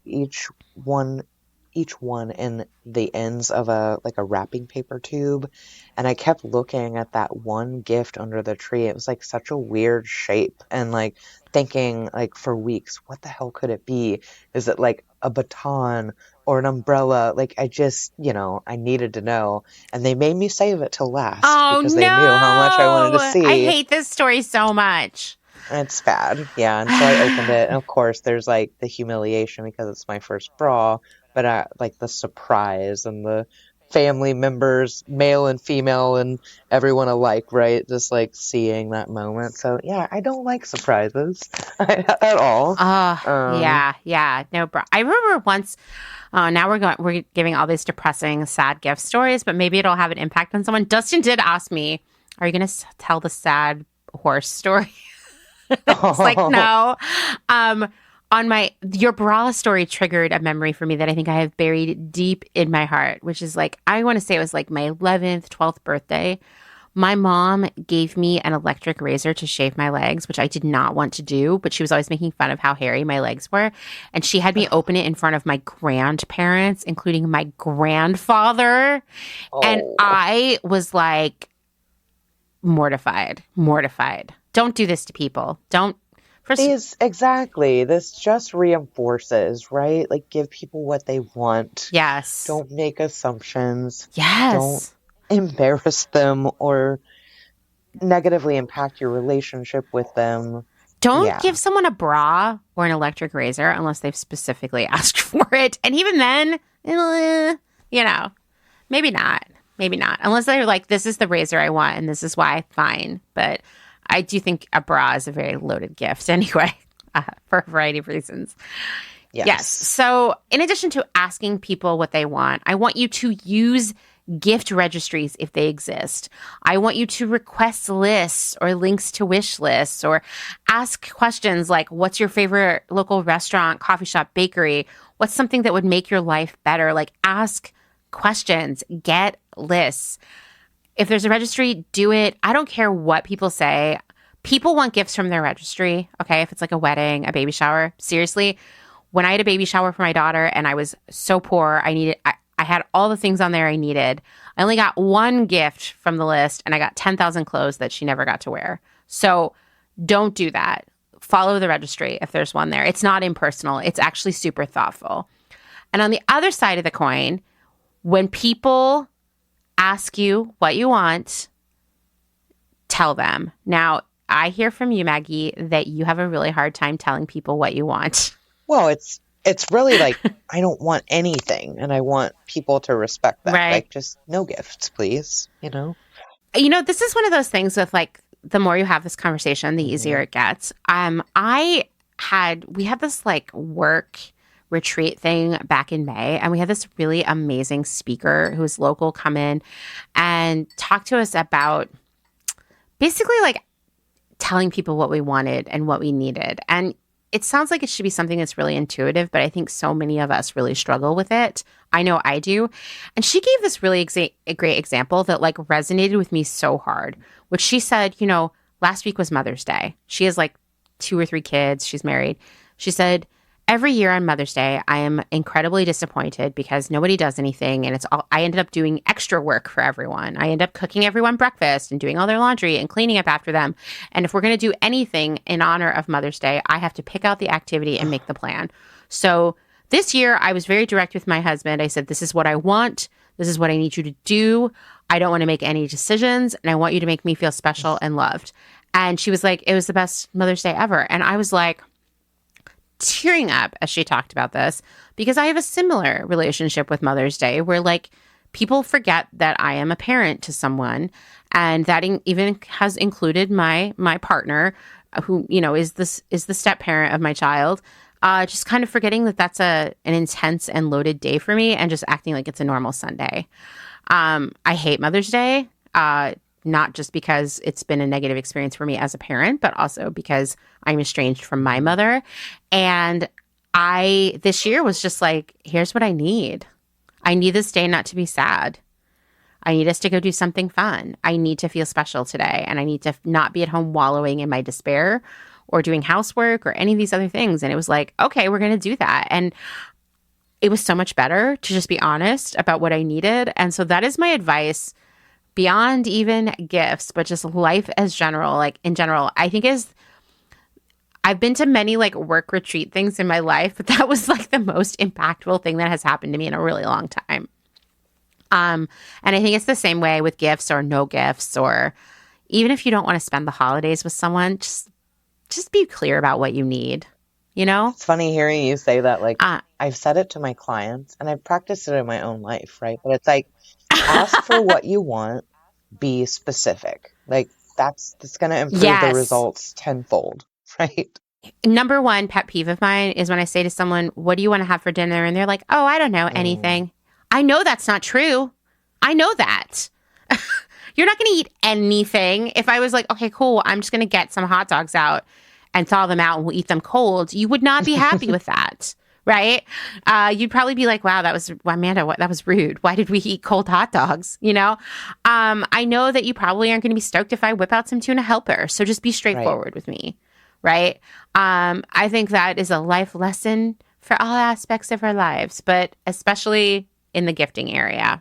one in the ends of a wrapping paper tube, and I kept looking at that one gift under the tree. It was like such a weird shape, and like thinking like for weeks, what the hell could it be? Is it like a baton or an umbrella? Like I just, I needed to know, and they made me save it till last Oh, because no. they knew how much I wanted to I see. hate this story so much. It's bad. Yeah. And so I opened it. And of course, there's like the humiliation because it's my first bra, but like the surprise and the family members, male and female, and everyone alike, right? Just like seeing that moment. So yeah, I don't like surprises at all. Yeah. No, bro. I remember once. Now we're giving all these depressing, sad gift stories, but maybe it'll have an impact on someone. Dustin did ask me, "Are you going to tell the sad horse story?" It's like, no. Your bra story triggered a memory for me that I think I have buried deep in my heart, which is like, I want to say it was like my 11th, 12th birthday. My mom gave me an electric razor to shave my legs, which I did not want to do, but she was always making fun of how hairy my legs were. And she had me open it in front of my grandparents, including my grandfather. And I was like mortified. Don't do this to people. Exactly. This just reinforces, right? Like, give people what they want. Yes. Don't make assumptions. Yes. Don't embarrass them or negatively impact your relationship with them. Don't give someone a bra or an electric razor unless they've specifically asked for it. And even then, maybe not. Unless they're like, this is the razor I want and this is why, fine. But I do think a bra is a very loaded gift anyway, for a variety of reasons. Yes. So in addition to asking people what they want, I want you to use gift registries if they exist. I want you to request lists or links to wish lists, or ask questions like, what's your favorite local restaurant, coffee shop, bakery? What's something that would make your life better? Like, ask questions, get lists. If there's a registry, do it. I don't care what people say. People want gifts from their registry, okay? If it's like a wedding, a baby shower. Seriously, when I had a baby shower for my daughter and I was so poor, I had all the things on there I needed. I only got one gift from the list and I got 10,000 clothes that she never got to wear. So don't do that. Follow the registry if there's one there. It's not impersonal. It's actually super thoughtful. And on the other side of the coin, when people ask you what you want, tell them. Now, I hear from you, Maggie, that you have a really hard time telling people what you want. Well, it's really like, I don't want anything, and I want people to respect that. Right. Like, just no gifts, please, This is one of those things with like, the more you have this conversation, the easier it gets. We had this like work retreat thing back in May, and we had this really amazing speaker who's local come in and talk to us about basically like telling people what we wanted and what we needed. And it sounds like it should be something that's really intuitive, but I think so many of us really struggle with it. I know I do. And she gave this really a great example that like resonated with me so hard, which she said, last week was Mother's Day. She has like 2 or 3 kids. She's married. She said, every year on Mother's Day, I am incredibly disappointed because nobody does anything. And I ended up doing extra work for everyone. I end up cooking everyone breakfast and doing all their laundry and cleaning up after them. And if we're going to do anything in honor of Mother's Day, I have to pick out the activity and make the plan. So This year, I was very direct with my husband. I said, this is what I want. This is what I need you to do. I don't want to make any decisions, and I want you to make me feel special and loved. And she was like, it was the best Mother's Day ever. And I was like tearing up as she talked about this, because I have a similar relationship with Mother's Day where like people forget that I am a parent to someone, and that even has included my partner, who, you know, is the step parent of my child. Just kind of forgetting that that's an intense and loaded day for me, and just acting like it's a normal Sunday. I hate Mother's Day, not just because it's been a negative experience for me as a parent, but also because I'm estranged from my mother. And this year was just like, here's what I need. I need this day not to be sad. I need us to go do something fun. I need to feel special today, and I need to not be at home wallowing in my despair or doing housework or any of these other things. And it was like, okay, we're going to do that. And it was so much better to just be honest about what I needed. And so that is my advice beyond even gifts, but just life as general, like in general. I think I've been to many like work retreat things in my life, but that was like the most impactful thing that has happened to me in a really long time. And I think it's the same way with gifts or no gifts, or even if you don't want to spend the holidays with someone, just be clear about what you need, you know? It's funny hearing you say that. Like, I've said it to my clients, and I've practiced it in my own life, right? But it's like, ask for what you want, be specific. Like, that's going to improve the results tenfold, right? Number one pet peeve of mine is when I say to someone, what do you want to have for dinner? And they're like, oh, I don't know, anything. I know that's not true. I know that. You're not going to eat anything. If I was like, okay, cool, I'm just going to get some hot dogs out and thaw them out and we'll eat them cold, you would not be happy with that, right? You'd probably be like, wow, Amanda, that was rude. Why did we eat cold hot dogs? You know? I know that you probably aren't going to be stoked if I whip out some tuna helper. So just be straightforward with me, right? I think that is a life lesson for all aspects of our lives, but especially in the gifting area.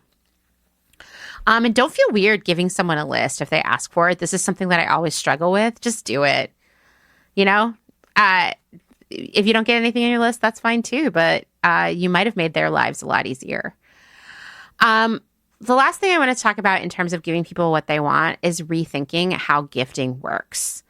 And don't feel weird giving someone a list if they ask for it. This is something that I always struggle with. Just do it. You know, if you don't get anything on your list, that's fine too. But you might have made their lives a lot easier. The last thing I want to talk about in terms of giving people what they want is rethinking how gifting works.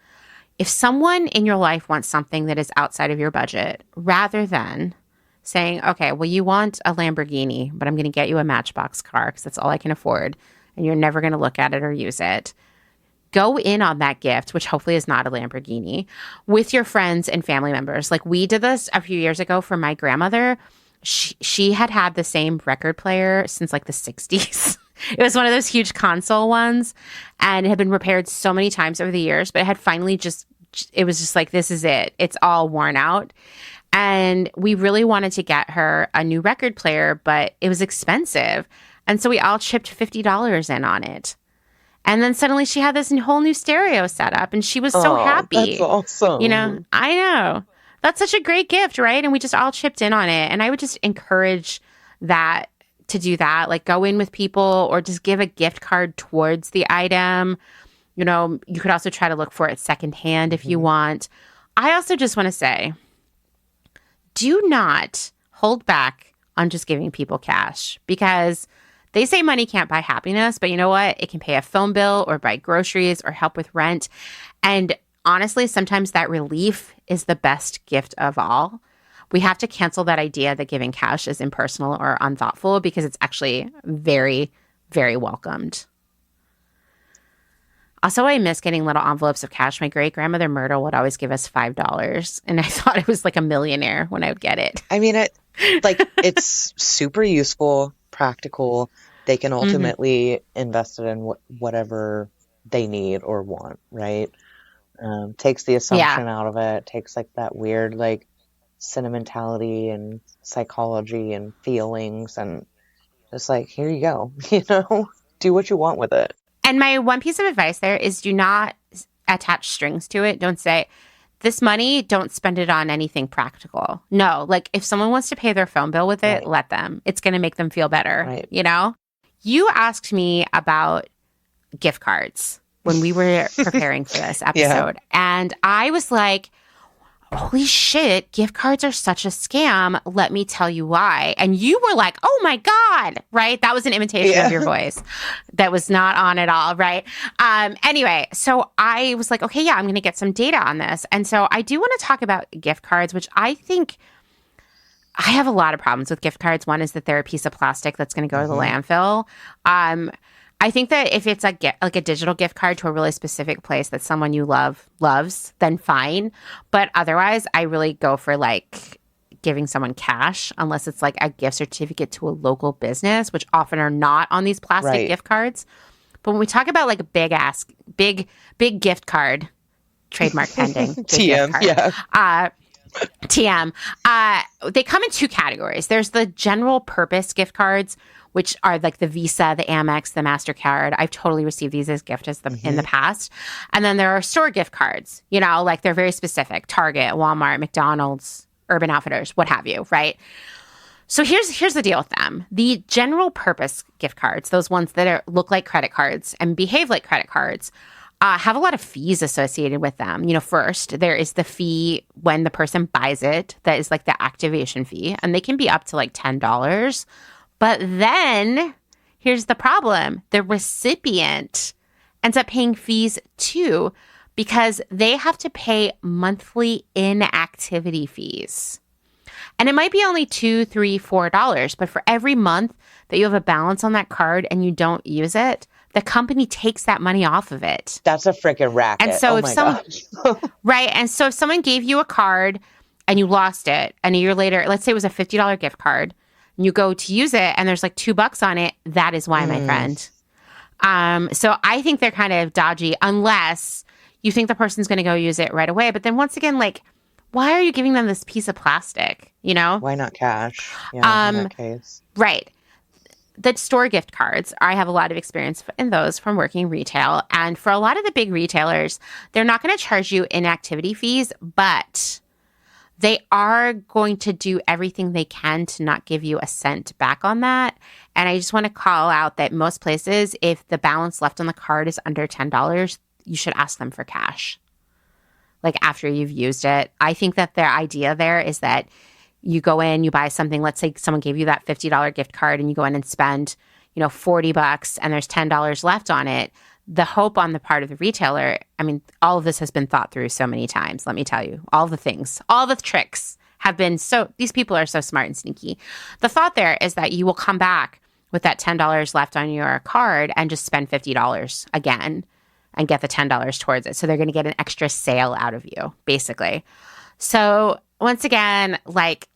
If someone in your life wants something that is outside of your budget, rather than saying, okay, well, you want a Lamborghini, but I'm going to get you a Matchbox car because that's all I can afford, and you're never going to look at it or use it. Go in on that gift, which hopefully is not a Lamborghini, with your friends and family members. Like we did this a few years ago for my grandmother. She had the same record player since like the 60s. It was one of those huge console ones, and it had been repaired so many times over the years, but it had finally it was just like, this is it. It's all worn out. And we really wanted to get her a new record player, but it was expensive. And so we all chipped $50 in on it. And then suddenly she had this whole new stereo set up, and she was so happy. That's awesome. You know, I know. That's such a great gift, right? And we just all chipped in on it. And I would just encourage to do that. Like go in with people or just give a gift card towards the item. You know, you could also try to look for it secondhand if you want. I also just want to say, do not hold back on just giving people cash, because they say money can't buy happiness, but you know what? It can pay a phone bill or buy groceries or help with rent. And honestly, sometimes that relief is the best gift of all. We have to cancel that idea that giving cash is impersonal or unthoughtful, because it's actually very, very welcomed. Also, I miss getting little envelopes of cash. My great-grandmother Myrtle would always give us $5, and I thought I was like a millionaire when I would get it. I mean, it's super useful, practical. They can ultimately invest it in whatever they need or want, right? Takes the assumption out of it. Takes like that weird like sentimentality and psychology and feelings, and just like, here you go, you know, do what you want with it. And my one piece of advice there is do not attach strings to it. Don't say, this money, don't spend it on anything practical. No, like if someone wants to pay their phone bill with it, let them. It's going to make them feel better, you know? You asked me about gift cards when we were preparing for this episode. And I was like, holy shit, gift cards are such a scam. Let me tell you why. And you were like, oh my God, right? That was an imitation of your voice. That was not on at all, right? Anyway, so I was like, okay, yeah, I'm going to get some data on this. And so I do want to talk about gift cards, which I think I have a lot of problems with gift cards. One is that they're a piece of plastic that's going to go to the landfill. I think that if it's like a digital gift card to a really specific place that someone you loves, then fine. But otherwise, I really go for like giving someone cash, unless it's like a gift certificate to a local business, which often are not on these plastic gift cards. But when we talk about like a big gift card, trademark pending, big TM, gift card, TM, they come in two categories. There's the general purpose gift cards, which are like the Visa, the Amex, the MasterCard. I've totally received these as gifts in the past. And then there are store gift cards, you know, like they're very specific. Target, Walmart, McDonald's, Urban Outfitters, what have you, right? So here's the deal with them. The general purpose gift cards, those ones that look like credit cards and behave like credit cards, have a lot of fees associated with them. You know, first, there is the fee when the person buys it. That is like the activation fee. And they can be up to like $10. But then here's the problem. The recipient ends up paying fees too, because they have to pay monthly inactivity fees. And it might be only $2, $3, $4, but for every month that you have a balance on that card and you don't use it, the company takes that money off of it. That's a freaking racket. And so right. And so if someone gave you a card and you lost it, and a year later, let's say it was a $50 gift card, and you go to use it and there's like $2 on it, that is why, my friend. So I think they're kind of dodgy unless you think the person's going to go use it right away. But then once again, like, why are you giving them this piece of plastic, you know? Why not cash? Yeah, in that case. Right. The store gift cards, I have a lot of experience in those from working retail. And for a lot of the big retailers, they're not going to charge you inactivity fees, but they are going to do everything they can to not give you a cent back on that. And I just want to call out that most places, if the balance left on the card is under $10, you should ask them for cash. Like after you've used it. I think that their idea there is that you go in, you buy something. Let's say someone gave you that $50 gift card and you go in and spend, you know, $40 and there's $10 left on it. The hope on the part of the retailer, I mean, all of this has been thought through so many times. Let me tell you, all the things, all the tricks have been these people are so smart and sneaky. The thought there is that you will come back with that $10 left on your card and just spend $50 again and get the $10 towards it. So they're going to get an extra sale out of you, basically. So once again, like,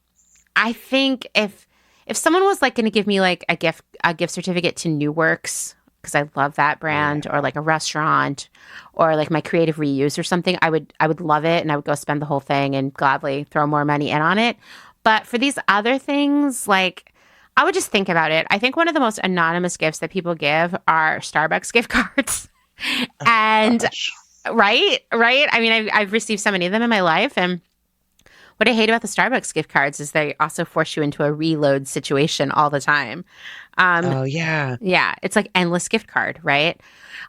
I think if someone was like going to give me like a gift certificate to New Works, because I love that brand, or like a restaurant, or like my Creative Reuse or something, I would love it, and I would go spend the whole thing and gladly throw more money in on it. But for these other things, like, I would just think about it. I think one of the most anonymous gifts that people give are Starbucks gift cards. And right. I mean, I've received so many of them in my life, and what I hate about the Starbucks gift cards is they also force you into a reload situation all the time. Oh, yeah. Yeah, it's like endless gift card, right?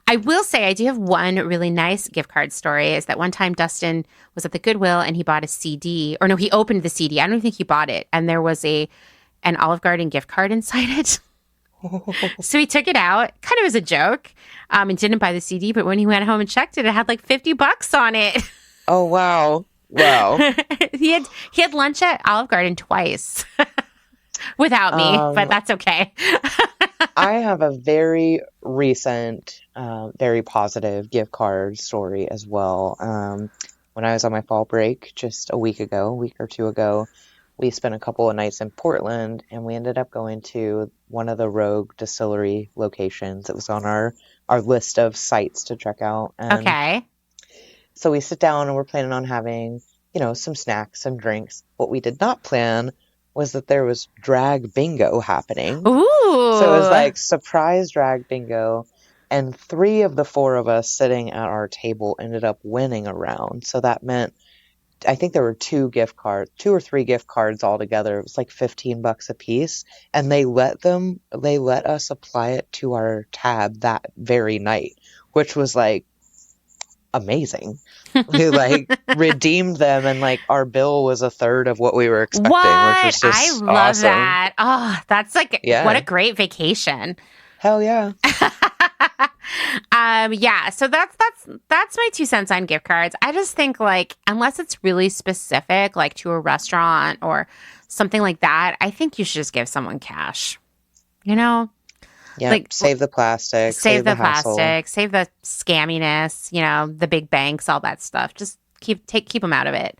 I will say I do have one really nice gift card story. Is that one time Dustin was at the Goodwill and he bought a CD. Or no, he opened the CD. I don't think he bought it. And there was an Olive Garden gift card inside it. So he took it out, kind of as a joke, and didn't buy the CD. But when he went home and checked it, it had like $50 on it. Oh, wow. Wow. He had lunch at Olive Garden twice without me, but that's okay. I have a very recent, very positive gift card story as well. When I was on my fall break just a week or two ago, we spent a couple of nights in Portland, and we ended up going to one of the Rogue Distillery locations. It was on our list of sites to check out. And okay. so we sit down and we're planning on having, you know, some snacks, some drinks. What we did not plan was that there was drag bingo happening. Ooh. So it was like surprise drag bingo. And 3 of the 4 of us sitting at our table ended up winning a round. So that meant, I think there were 2 or 3 gift cards altogether. It was like $15 a piece. And they let us apply it to our tab that very night, which was like amazing. We like redeemed them, and like our bill was a third of what we were expecting, which What? was I just love awesome. that. Oh, that's like what a Yeah. great vacation. Hell yeah. Yeah, so that's my 2 cents on gift cards. I just think like unless it's really specific, like to a restaurant or something like that, I think you should just give someone cash. You know, Yep. like Save the plastic, save save the the hassle. plastic, save the scamminess, the big banks, all that stuff. Just keep them out of it.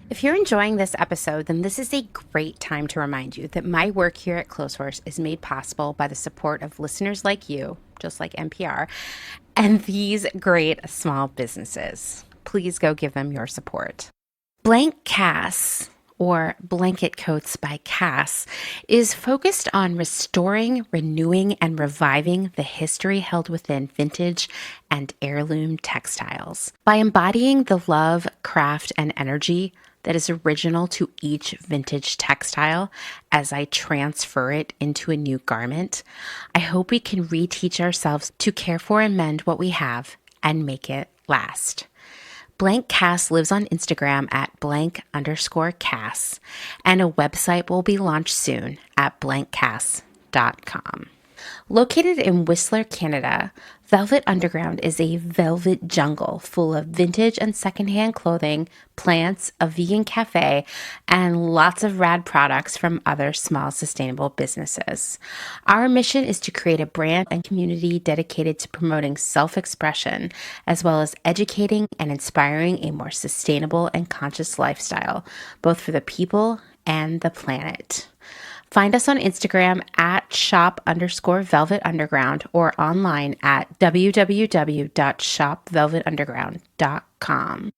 If you're enjoying this episode, then this is a great time to remind you that my work here at Clotheshorse is made possible by the support of listeners like you, just like NPR, and these great small businesses. Please go give them your support. Blank Cass, or Blanket Coats by Cass, is focused on restoring, renewing, and reviving the history held within vintage and heirloom textiles. By embodying the love, craft, and energy that is original to each vintage textile as I transfer it into a new garment, I hope we can reteach ourselves to care for and mend what we have and make it last. Blank Cass lives on Instagram at blank_Cass, and a website will be launched soon at blankcass.com. Located in Whistler, Canada, Velvet Underground is a velvet jungle full of vintage and secondhand clothing, plants, a vegan cafe, and lots of rad products from other small sustainable businesses. Our mission is to create a brand and community dedicated to promoting self-expression, as well as educating and inspiring a more sustainable and conscious lifestyle, both for the people and the planet. Find us on Instagram at shop_velvetunderground or online at www.shopvelvetunderground.com.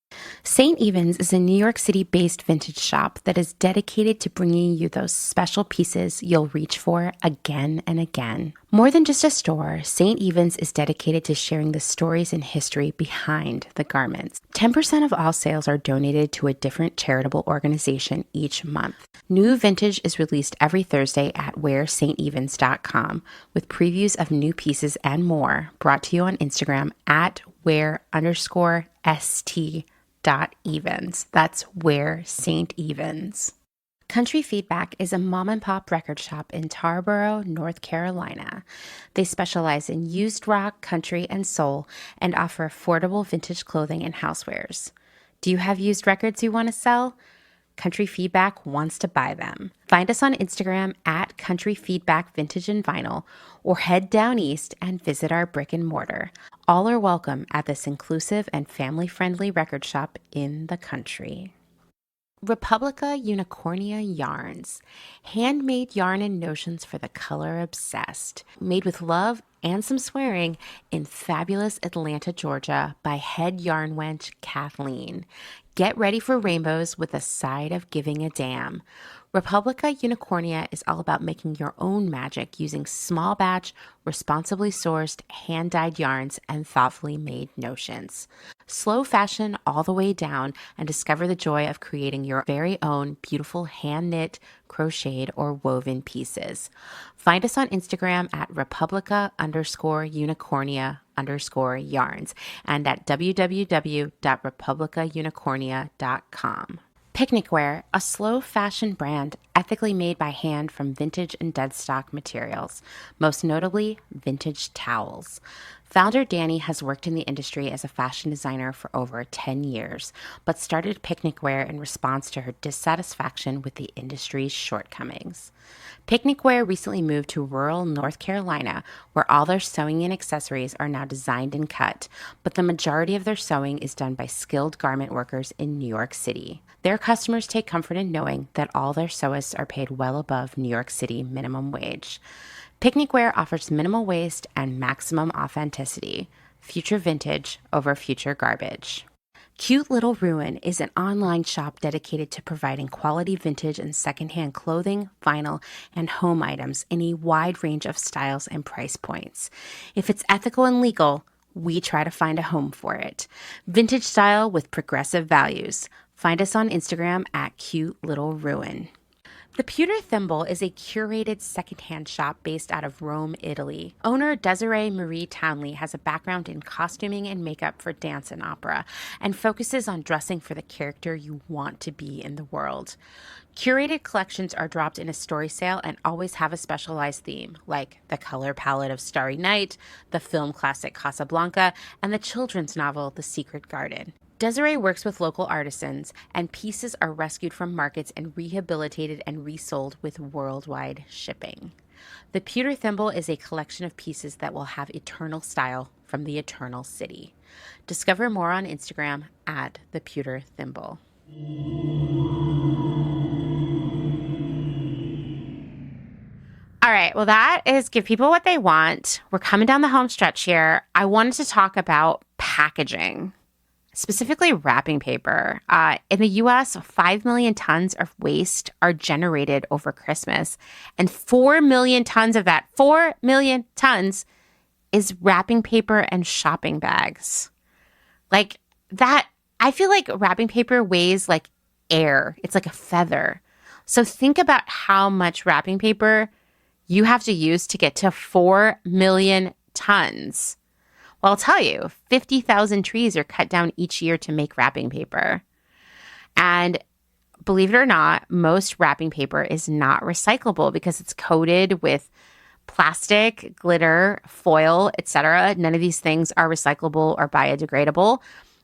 St. Evens is a New York City-based vintage shop that is dedicated to bringing you those special pieces you'll reach for again and again. More than just a store, St. Evens is dedicated to sharing the stories and history behind the garments. 10% of all sales are donated to a different charitable organization each month. New vintage is released every Thursday at wearstevens.com with previews of new pieces and more, brought to you on Instagram at wear_st.evens. That's Where St. Evens. Country Feedback is a mom and pop record shop in Tarboro, North Carolina. They specialize in used rock, country, and soul and offer affordable vintage clothing and housewares. Do you have used records you want to sell? Country Feedback wants to buy them. Find us on Instagram at Country Feedback Vintage and Vinyl, or head down east and visit our brick and mortar. All are welcome at this inclusive and family-friendly record shop in the country. Republica Unicornia Yarns. Handmade yarn and notions for the color obsessed. Made with love and some swearing in fabulous Atlanta, Georgia by head yarn wench Kathleen. Get ready for rainbows with a side of giving a damn. Republica Unicornia is all about making your own magic using small batch, responsibly sourced, hand-dyed yarns and thoughtfully made notions. Slow fashion all the way down and discover the joy of creating your very own beautiful hand-knit, crocheted, or woven pieces. Find us on Instagram at Republica_Unicornia_yarns and at www.republicaunicornia.com. Picnicwear, a slow fashion brand ethically made by hand from vintage and dead stock materials, most notably vintage towels. Founder Danny has worked in the industry as a fashion designer for over 10 years, but started Picnicwear in response to her dissatisfaction with the industry's shortcomings. Picnicwear recently moved to rural North Carolina, where all their sewing and accessories are now designed and cut, but the majority of their sewing is done by skilled garment workers in New York City. Their customers take comfort in knowing that all their sewists are paid well above New York City minimum wage. Picnicwear offers minimal waste and maximum authenticity. Future vintage over future garbage. Cute Little Ruin is an online shop dedicated to providing quality vintage and secondhand clothing, vinyl, and home items in a wide range of styles and price points. If it's ethical and legal, we try to find a home for it. Vintage style with progressive values. Find us on Instagram at Cute Little Ruin. The Pewter Thimble is a curated secondhand shop based out of Rome, Italy. Owner Desiree Marie Townley has a background in costuming and makeup for dance and opera and focuses on dressing for the character you want to be in the world. Curated collections are dropped in a story sale and always have a specialized theme, like the color palette of Starry Night, the film classic Casablanca, and the children's novel The Secret Garden. Desiree works with local artisans, and pieces are rescued from markets and rehabilitated and resold with worldwide shipping. The Pewter Thimble is a collection of pieces that will have eternal style from the Eternal City. Discover more on Instagram at The Pewter Thimble. All right, well, that is give people what they want. We're coming down the home stretch here. I wanted to talk about packaging, specifically wrapping paper. In the U.S., 5 million tons of waste are generated over Christmas, and 4 million tons of that, 4 million tons, is wrapping paper and shopping bags. Like that, I feel like wrapping paper weighs like air. It's like a feather. So think about how much wrapping paper you have to use to get to 4 million tons. Well, I'll tell you, 50,000 trees are cut down each year to make wrapping paper. And believe it or not, most wrapping paper is not recyclable because it's coated with plastic, glitter, foil, etc. None of these things are recyclable or biodegradable.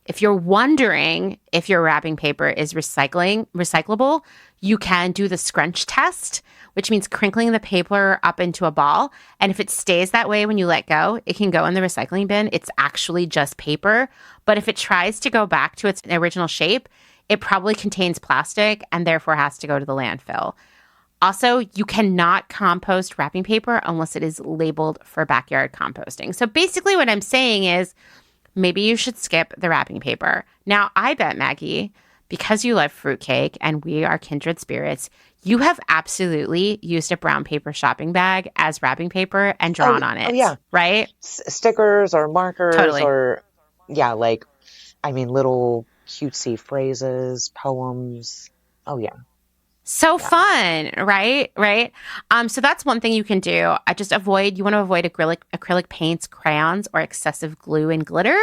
If you're wondering if your wrapping paper is recyclable, you can do the scrunch test, which means crinkling the paper up into a ball. And if it stays that way when you let go, it can go in the recycling bin. It's actually just paper. But if it tries to go back to its original shape, it probably contains plastic and therefore has to go to the landfill. Also, you cannot compost wrapping paper unless it is labeled for backyard composting. So basically what I'm saying is maybe you should skip the wrapping paper. Now, I bet, Maggie, because you love fruitcake and we are kindred spirits, you have absolutely used a brown paper shopping bag as wrapping paper and drawn on it. Oh, yeah. Right? Stickers or markers Totally. or, yeah, like, I mean, little cutesy phrases, poems. Oh, yeah. So fun, right? Right. So that's one thing you can do. You want to avoid acrylic paints, crayons, or excessive glue and glitter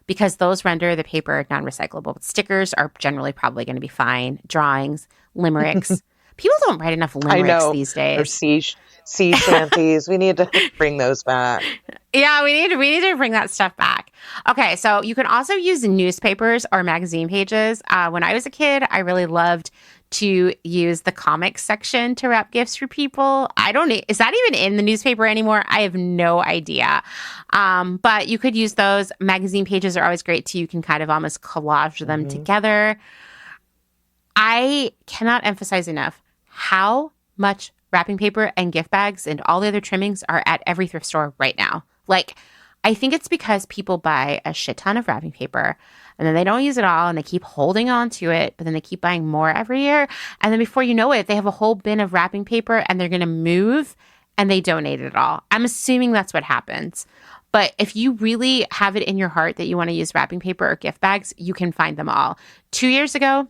because those render the paper non-recyclable. But stickers are generally probably going to be fine. Drawings, limericks. People don't write enough limericks these days. Or sea shanties. We need to bring those back. Yeah, we need to bring that stuff back. Okay, so you can also use newspapers or magazine pages. When I was a kid, I really loved to use the comics section to wrap gifts for people. Is that even in the newspaper anymore? I have no idea. But you could use those. Magazine pages are always great too. You can kind of almost collage them together. I cannot emphasize enough how much wrapping paper and gift bags and all the other trimmings are at every thrift store right now. Like, I think it's because people buy a shit ton of wrapping paper and then they don't use it all and they keep holding on to it, but then they keep buying more every year. And then before you know it, they have a whole bin of wrapping paper and they're going to move and they donate it all. I'm assuming that's what happens. But if you really have it in your heart that you want to use wrapping paper or gift bags, you can find them all. 2 years ago,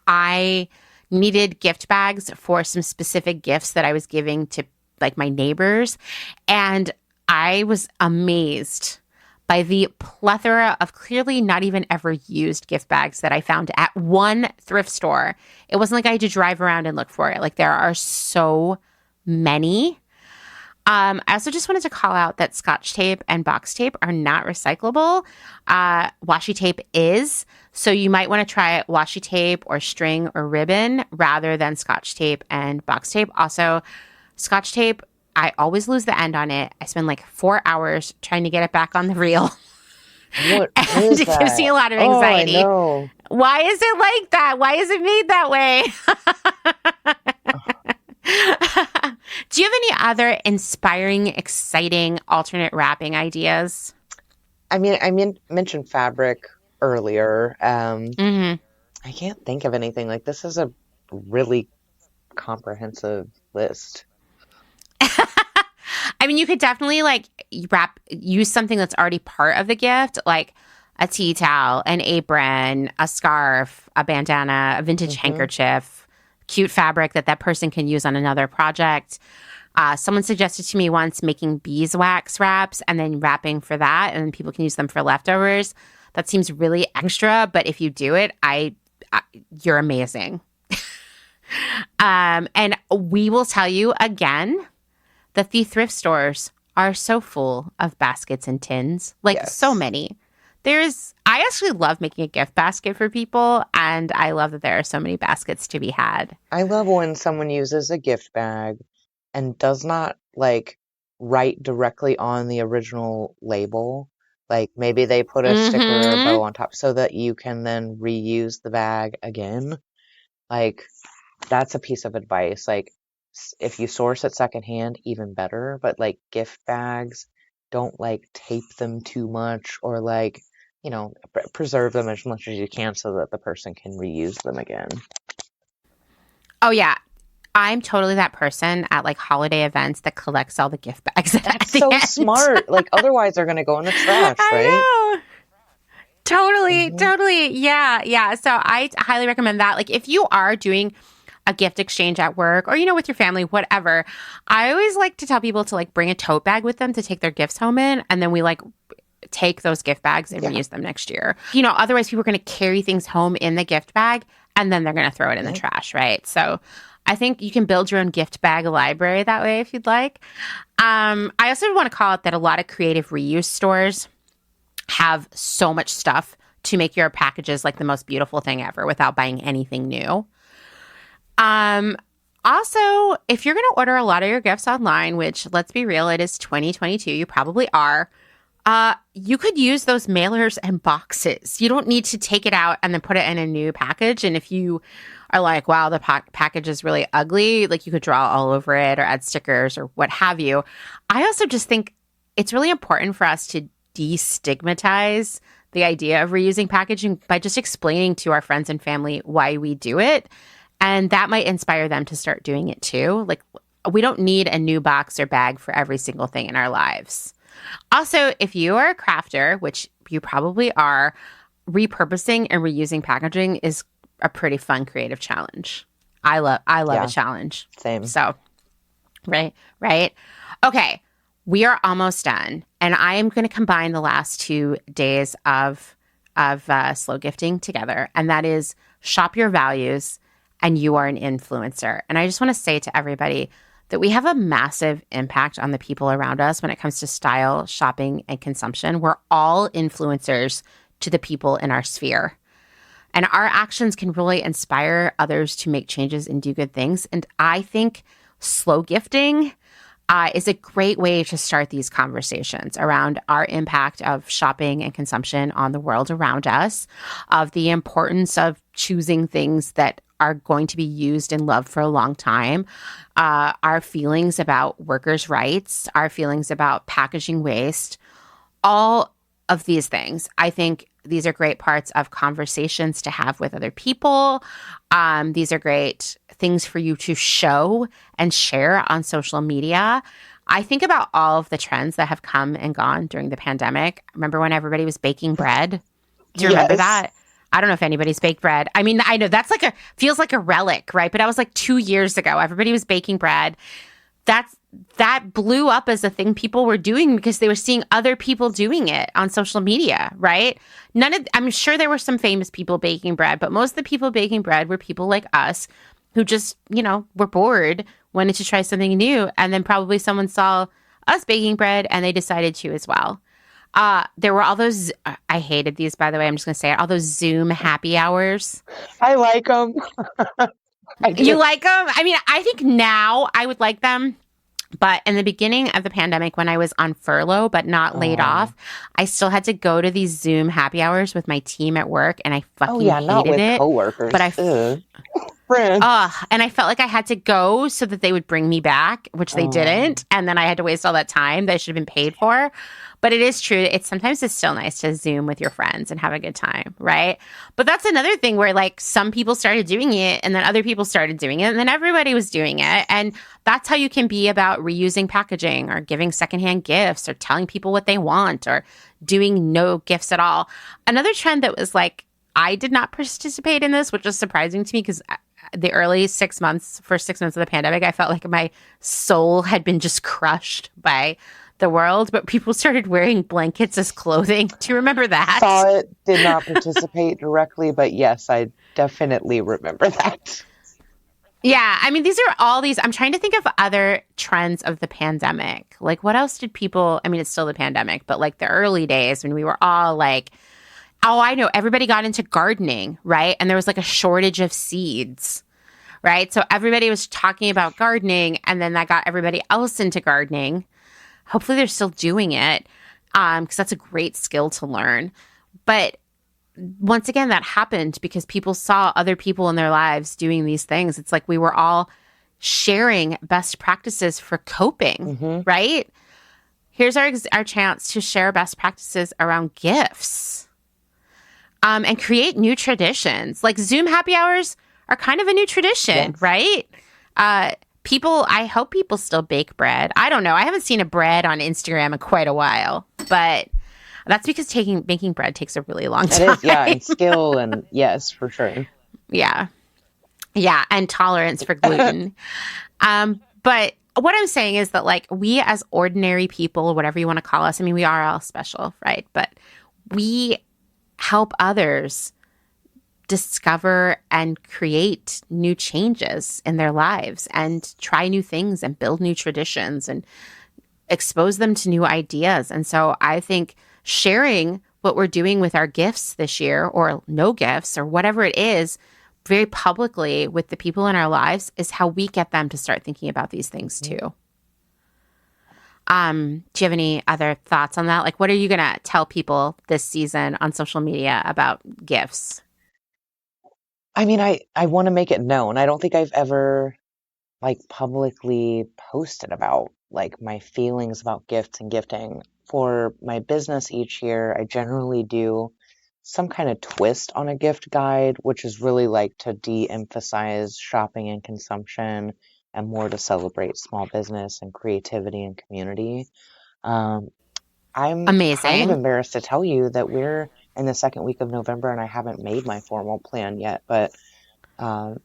I needed gift bags for some specific gifts that I was giving to like my neighbors. And I was amazed by the plethora of clearly not even ever used gift bags that I found at one thrift store. It wasn't like I had to drive around and look for it. Like there are so many. I also just wanted to call out that Scotch tape and box tape are not recyclable. Washi tape is. So you might want to try washi tape or string or ribbon rather than Scotch tape and box tape. Also, Scotch tape, I always lose the end on it. I spend like 4 hours trying to get it back on the reel. What and is it that? gives me a lot of anxiety. Oh, I know. Why is it like that? Why is it made that way? Do you have any other inspiring, exciting alternate wrapping ideas? I mentioned fabric earlier. I can't think of anything. Like, this is a really comprehensive list. I mean, you could definitely use something that's already part of the gift, like a tea towel, an apron, a scarf, a bandana, a vintage handkerchief, cute fabric that person can use on another project. Someone suggested to me once making beeswax wraps and then wrapping for that, and people can use them for leftovers. That seems really extra, but if you do it, you're amazing. And we will tell you again that the thrift stores are so full of baskets and tins, so many. I actually love making a gift basket for people, and I love that there are so many baskets to be had. I love when someone uses a gift bag and does not write directly on the original label. Like maybe they put a sticker or a bow on top so that you can then reuse the bag again. Like that's a piece of advice. Like if you source it secondhand, even better. But gift bags, don't tape them too much or preserve them as much as you can so that the person can reuse them again. Oh yeah. I'm totally that person at holiday events that collects all the gift bags. That's so smart. Otherwise they're going to go in the trash, right? I know. Totally. Yeah. So I highly recommend that. If you are doing a gift exchange at work or, with your family, whatever, I always like to tell people to bring a tote bag with them to take their gifts home in. And then we take those gift bags and reuse them next year. Otherwise people are going to carry things home in the gift bag and then they're going to throw it in the trash, right? So I think you can build your own gift bag library that way if you'd like. I also want to call out that a lot of creative reuse stores have so much stuff to make your packages the most beautiful thing ever without buying anything new. Also, if you're going to order a lot of your gifts online, which let's be real, it is 2022, you probably are, you could use those mailers and boxes. You don't need to take it out and then put it in a new package. And if you are wow, the package is really ugly, you could draw all over it or add stickers or what have you. I also just think it's really important for us to destigmatize the idea of reusing packaging by just explaining to our friends and family why we do it. And that might inspire them to start doing it too. We don't need a new box or bag for every single thing in our lives. Also, if you are a crafter, which you probably are, repurposing and reusing packaging is a pretty fun creative challenge. I love a challenge. Same. So, right. Okay, we are almost done, and I am going to combine the last 2 days of slow gifting together, and that is shop your values, and you are an influencer. And I just want to say to everybody that we have a massive impact on the people around us when it comes to style, shopping, and consumption. We're all influencers to the people in our sphere. And our actions can really inspire others to make changes and do good things. And I think slow gifting is a great way to start these conversations around our impact of shopping and consumption on the world around us, of the importance of choosing things that are going to be used and loved for a long time, our feelings about workers' rights, our feelings about packaging waste, all of these things. I think these are great parts of conversations to have with other people. These are great things for you to show and share on social media. I think about all of the trends that have come and gone during the pandemic. Remember when everybody was baking bread? Do you remember that? I don't know if anybody's baked bread. I mean, I know that's feels like a relic, right? But that was 2 years ago. Everybody was baking bread. That blew up as a thing people were doing because they were seeing other people doing it on social media, right? I'm sure there were some famous people baking bread, but most of the people baking bread were people like us who just, were bored, wanted to try something new. And then probably someone saw us baking bread and they decided to as well. There were all those, I hated these, by the way, I'm just going to say it, all those Zoom happy hours. I like them. You like them? I mean, I think now I would like them. But in the beginning of the pandemic, when I was on furlough but not laid off, I still had to go to these Zoom happy hours with my team at work, and I fucking hated not with it. coworkers. But and I felt like I had to go so that they would bring me back, which they didn't, and then I had to waste all that time that I should have been paid for. But it is true. Sometimes it's still nice to Zoom with your friends and have a good time, right? But that's another thing where some people started doing it and then other people started doing it and then everybody was doing it. And that's how you can be about reusing packaging or giving secondhand gifts or telling people what they want or doing no gifts at all. Another trend that was I did not participate in this, which is surprising to me because the early first 6 months of the pandemic, I felt like my soul had been just crushed by the world, but people started wearing blankets as clothing. Do you remember that? Saw it, did not participate directly, but yes, I definitely remember that. Yeah, I mean, I'm trying to think of other trends of the pandemic. Like, what else did people, I mean, it's still the pandemic, but like the early days when we were all like, oh, I know, everybody got into gardening, right? And there was like a shortage of seeds, right? So everybody was talking about gardening, and then that got everybody else into gardening. Hopefully they're still doing it, because that's a great skill to learn. But once again, that happened because people saw other people in their lives doing these things. It's like we were all sharing best practices for coping, right? Here's our chance to share best practices around gifts, and create new traditions. Like Zoom happy hours are kind of a new tradition, right? I hope people still bake bread. I don't know. I haven't seen a bread on Instagram in quite a while, but that's because making bread takes a really long time. It is, yeah, and skill, and yes, for sure. Yeah. Yeah, and tolerance for gluten. But what I'm saying is that, like, we as ordinary people, whatever you want to call us, I mean, we are all special, right? But we help others discover and create new changes in their lives and try new things and build new traditions and expose them to new ideas. And so I think sharing what we're doing with our gifts this year, or no gifts, or whatever it is, very publicly with the people in our lives is how we get them to start thinking about these things too. Do you have any other thoughts on that? Like, what are you going to tell people this season on social media about gifts? I mean, I want to make it known. I don't think I've ever like publicly posted about like my feelings about gifts and gifting. For my business each year, I generally do some kind of twist on a gift guide, which is really like to de-emphasize shopping and consumption and more to celebrate small business and creativity and community. I'm kind of Amazing. embarrassed to tell you that we're in the second week of November and I haven't made my formal plan yet, but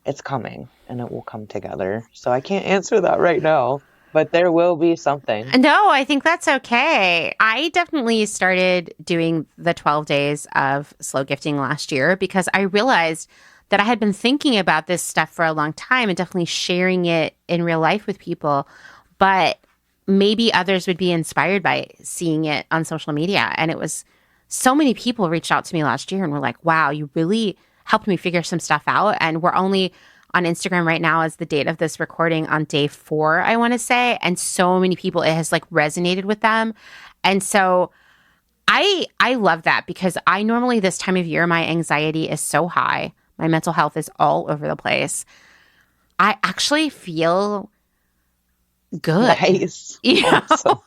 it's coming and it will come together. So I can't answer that right now, but there will be something. No, I think that's okay. I definitely started doing the 12 days of slow gifting last year because I realized that I had been thinking about this stuff for a long time and definitely sharing it in real life with people. But maybe others would be inspired by seeing it on social media. And it was so many people reached out to me last year and were like, wow, you really helped me figure some stuff out. And we're only on Instagram right now as the date of this recording on day 4, I want to say. And so many people, it has like resonated with them. And so I love that because I normally this time of year, my anxiety is so high. My mental health is all over the place. I actually feel good. Nice. You know? Awesome.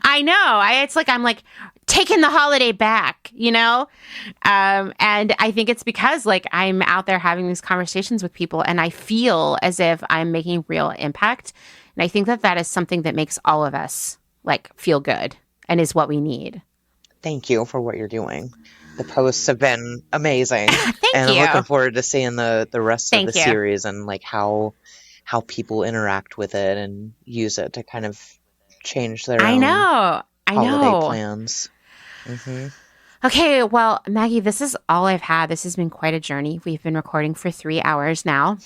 I know. It's like I'm like taking the holiday back, you know? And I think it's because like I'm out there having these conversations with people and I feel as if I'm making real impact. And I think that that is something that makes all of us like feel good and is what we need. Thank you for what you're doing. The posts have been amazing. Thank and you. I'm looking forward to seeing the rest Thank of the you. series and like how people interact with it and use it to kind of change their own holiday plans. Mm-hmm. Okay, well, Maggie, this is all I've had. This has been quite a journey. We've been recording for 3 hours now.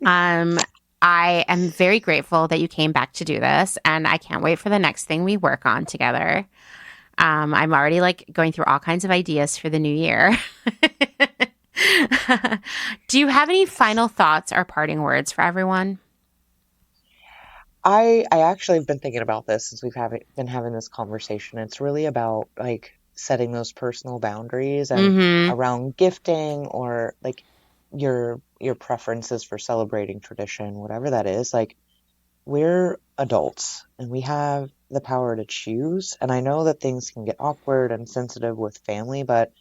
I am very grateful that you came back to do this, and I can't wait for the next thing we work on together. I'm already like going through all kinds of ideas for the new year. Do you have any final thoughts or parting words for everyone? I actually have been thinking about this since we've been having this conversation. It's really about like setting those personal boundaries and around gifting or like your preferences for celebrating tradition, whatever that is. Like we're adults and we have the power to choose. And I know that things can get awkward and sensitive with family, but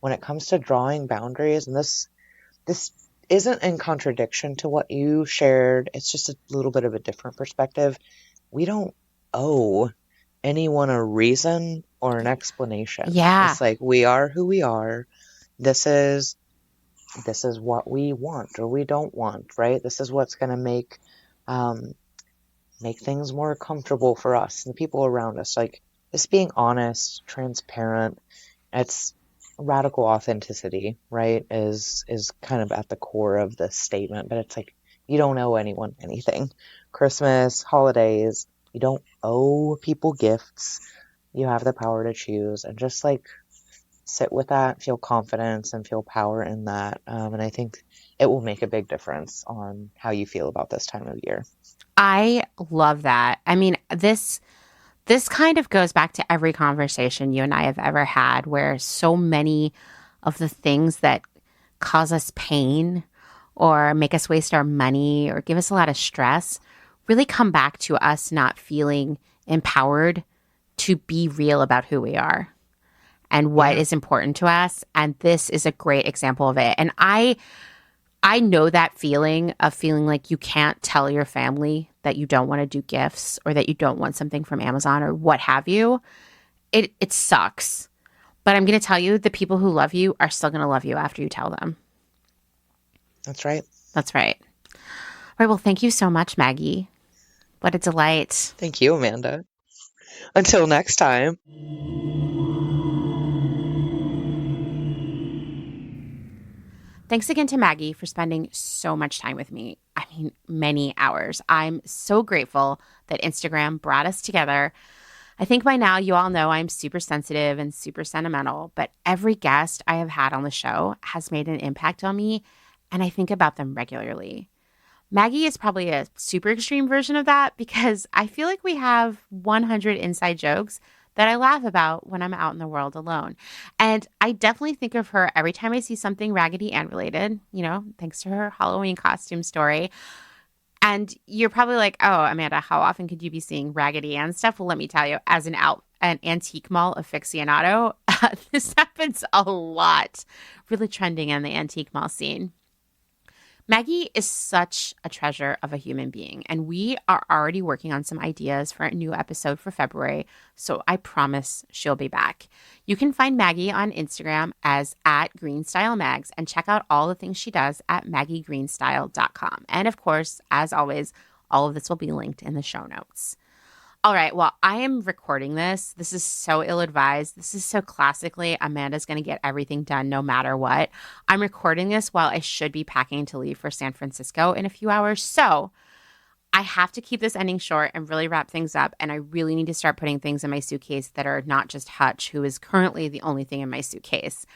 when it comes to drawing boundaries, and this isn't in contradiction to what you shared, it's just a little bit of a different perspective. We don't owe anyone a reason or an explanation. Yeah. It's like we are who we are. This is this is what we want or we don't want, right? This is what's going to make things more comfortable for us and the people around us. Like, just being honest, transparent. It's radical authenticity, right? Is kind of at the core of this statement, but it's like, you don't owe anyone anything. Christmas, holidays, you don't owe people gifts. You have the power to choose, and just like sit with that, feel confidence and feel power in that. And I think it will make a big difference on how you feel about this time of year. I love that. I mean, this kind of goes back to every conversation you and I have ever had, where so many of the things that cause us pain or make us waste our money or give us a lot of stress really come back to us not feeling empowered to be real about who we are and what is important to us. And this is a great example of it. And I know that feeling of feeling like you can't tell your family that you don't want to do gifts or that you don't want something from Amazon or what have you. It sucks. But I'm going to tell you, the people who love you are still going to love you after you tell them. That's right. That's right. All right. Well, thank you so much, Maggie. What a delight. Thank you, Amanda. Until next time. Thanks again to Maggie for spending so much time with me. I mean, many hours. I'm so grateful that Instagram brought us together. I think by now you all know I'm super sensitive and super sentimental, but every guest I have had on the show has made an impact on me, and I think about them regularly. Maggie is probably a super extreme version of that because I feel like we have 100 inside jokes that I laugh about when I'm out in the world alone. And I definitely think of her every time I see something Raggedy Ann related, thanks to her Halloween costume story. And you're probably like, oh, Amanda, how often could you be seeing Raggedy Ann stuff? Well, let me tell you, as an antique mall aficionado, this happens a lot. Really trending in the antique mall scene. Maggie is such a treasure of a human being, and we are already working on some ideas for a new episode for February, so I promise she'll be back. You can find Maggie on Instagram as @GreenStyleMags and check out all the things she does at MaggieGreenStyle.com. And of course, as always, all of this will be linked in the show notes. All right, well, I am recording this. This is so ill-advised. This is so classically Amanda's going to get everything done no matter what. I'm recording this while I should be packing to leave for San Francisco in a few hours. So I have to keep this ending short and really wrap things up. And I really need to start putting things in my suitcase that are not just Hutch, who is currently the only thing in my suitcase.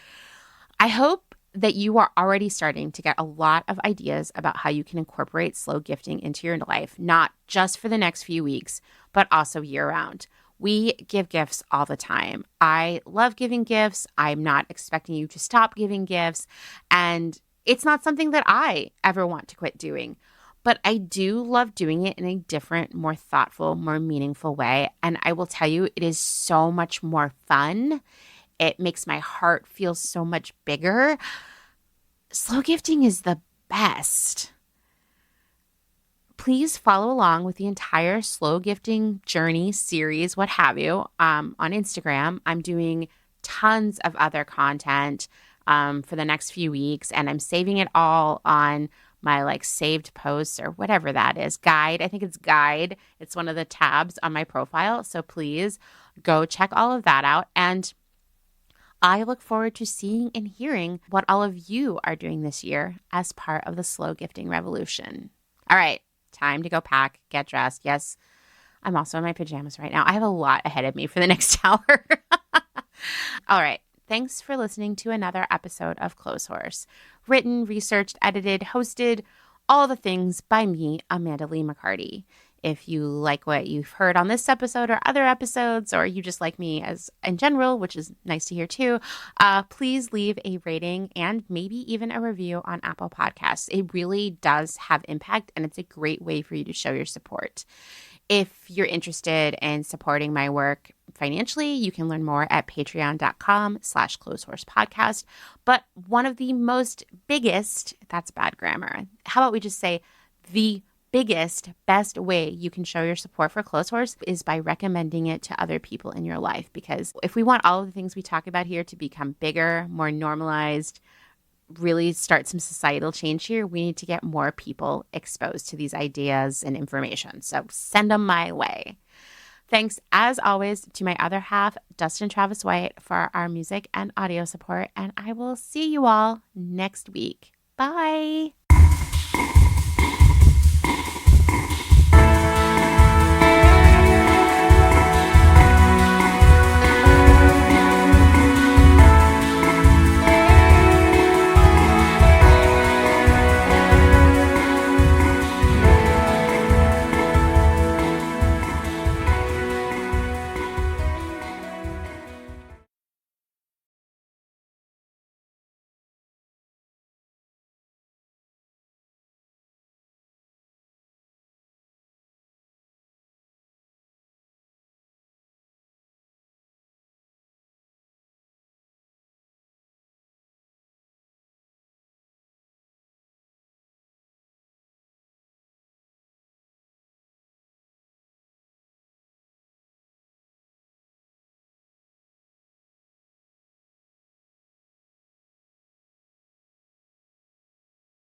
I hope that you are already starting to get a lot of ideas about how you can incorporate slow gifting into your life, not just for the next few weeks, but also year-round. We give gifts all the time. I love giving gifts. I'm not expecting you to stop giving gifts. And it's not something that I ever want to quit doing. But I do love doing it in a different, more thoughtful, more meaningful way. And I will tell you, it is so much more fun. It makes my heart feel so much bigger. Slow gifting is the best. Please follow along with the entire slow gifting journey series, what have you, on Instagram. I'm doing tons of other content for the next few weeks, and I'm saving it all on my saved posts or whatever that is. Guide. I think it's guide. It's one of the tabs on my profile. So please go check all of that out. And I look forward to seeing and hearing what all of you are doing this year as part of the slow gifting revolution. All right, time to go pack, get dressed. Yes, I'm also in my pajamas right now. I have a lot ahead of me for the next hour. All right, thanks for listening to another episode of Clotheshorse. Written, researched, edited, hosted, all the things by me, Amanda Lee McCarty. If you like what you've heard on this episode or other episodes, or you just like me as in general, which is nice to hear too, please leave a rating and maybe even a review on Apple Podcasts. It really does have impact, and it's a great way for you to show your support. If you're interested in supporting my work financially, you can learn more at patreon.com/clotheshorse-podcast. But one of the most biggest, that's bad grammar. How about we just say the biggest, best way you can show your support for Clotheshorse is by recommending it to other people in your life. Because if we want all of the things we talk about here to become bigger, more normalized, really start some societal change here, we need to get more people exposed to these ideas and information. So send them my way. Thanks, as always, to my other half, Dustin Travis White, for our music and audio support. And I will see you all next week. Bye.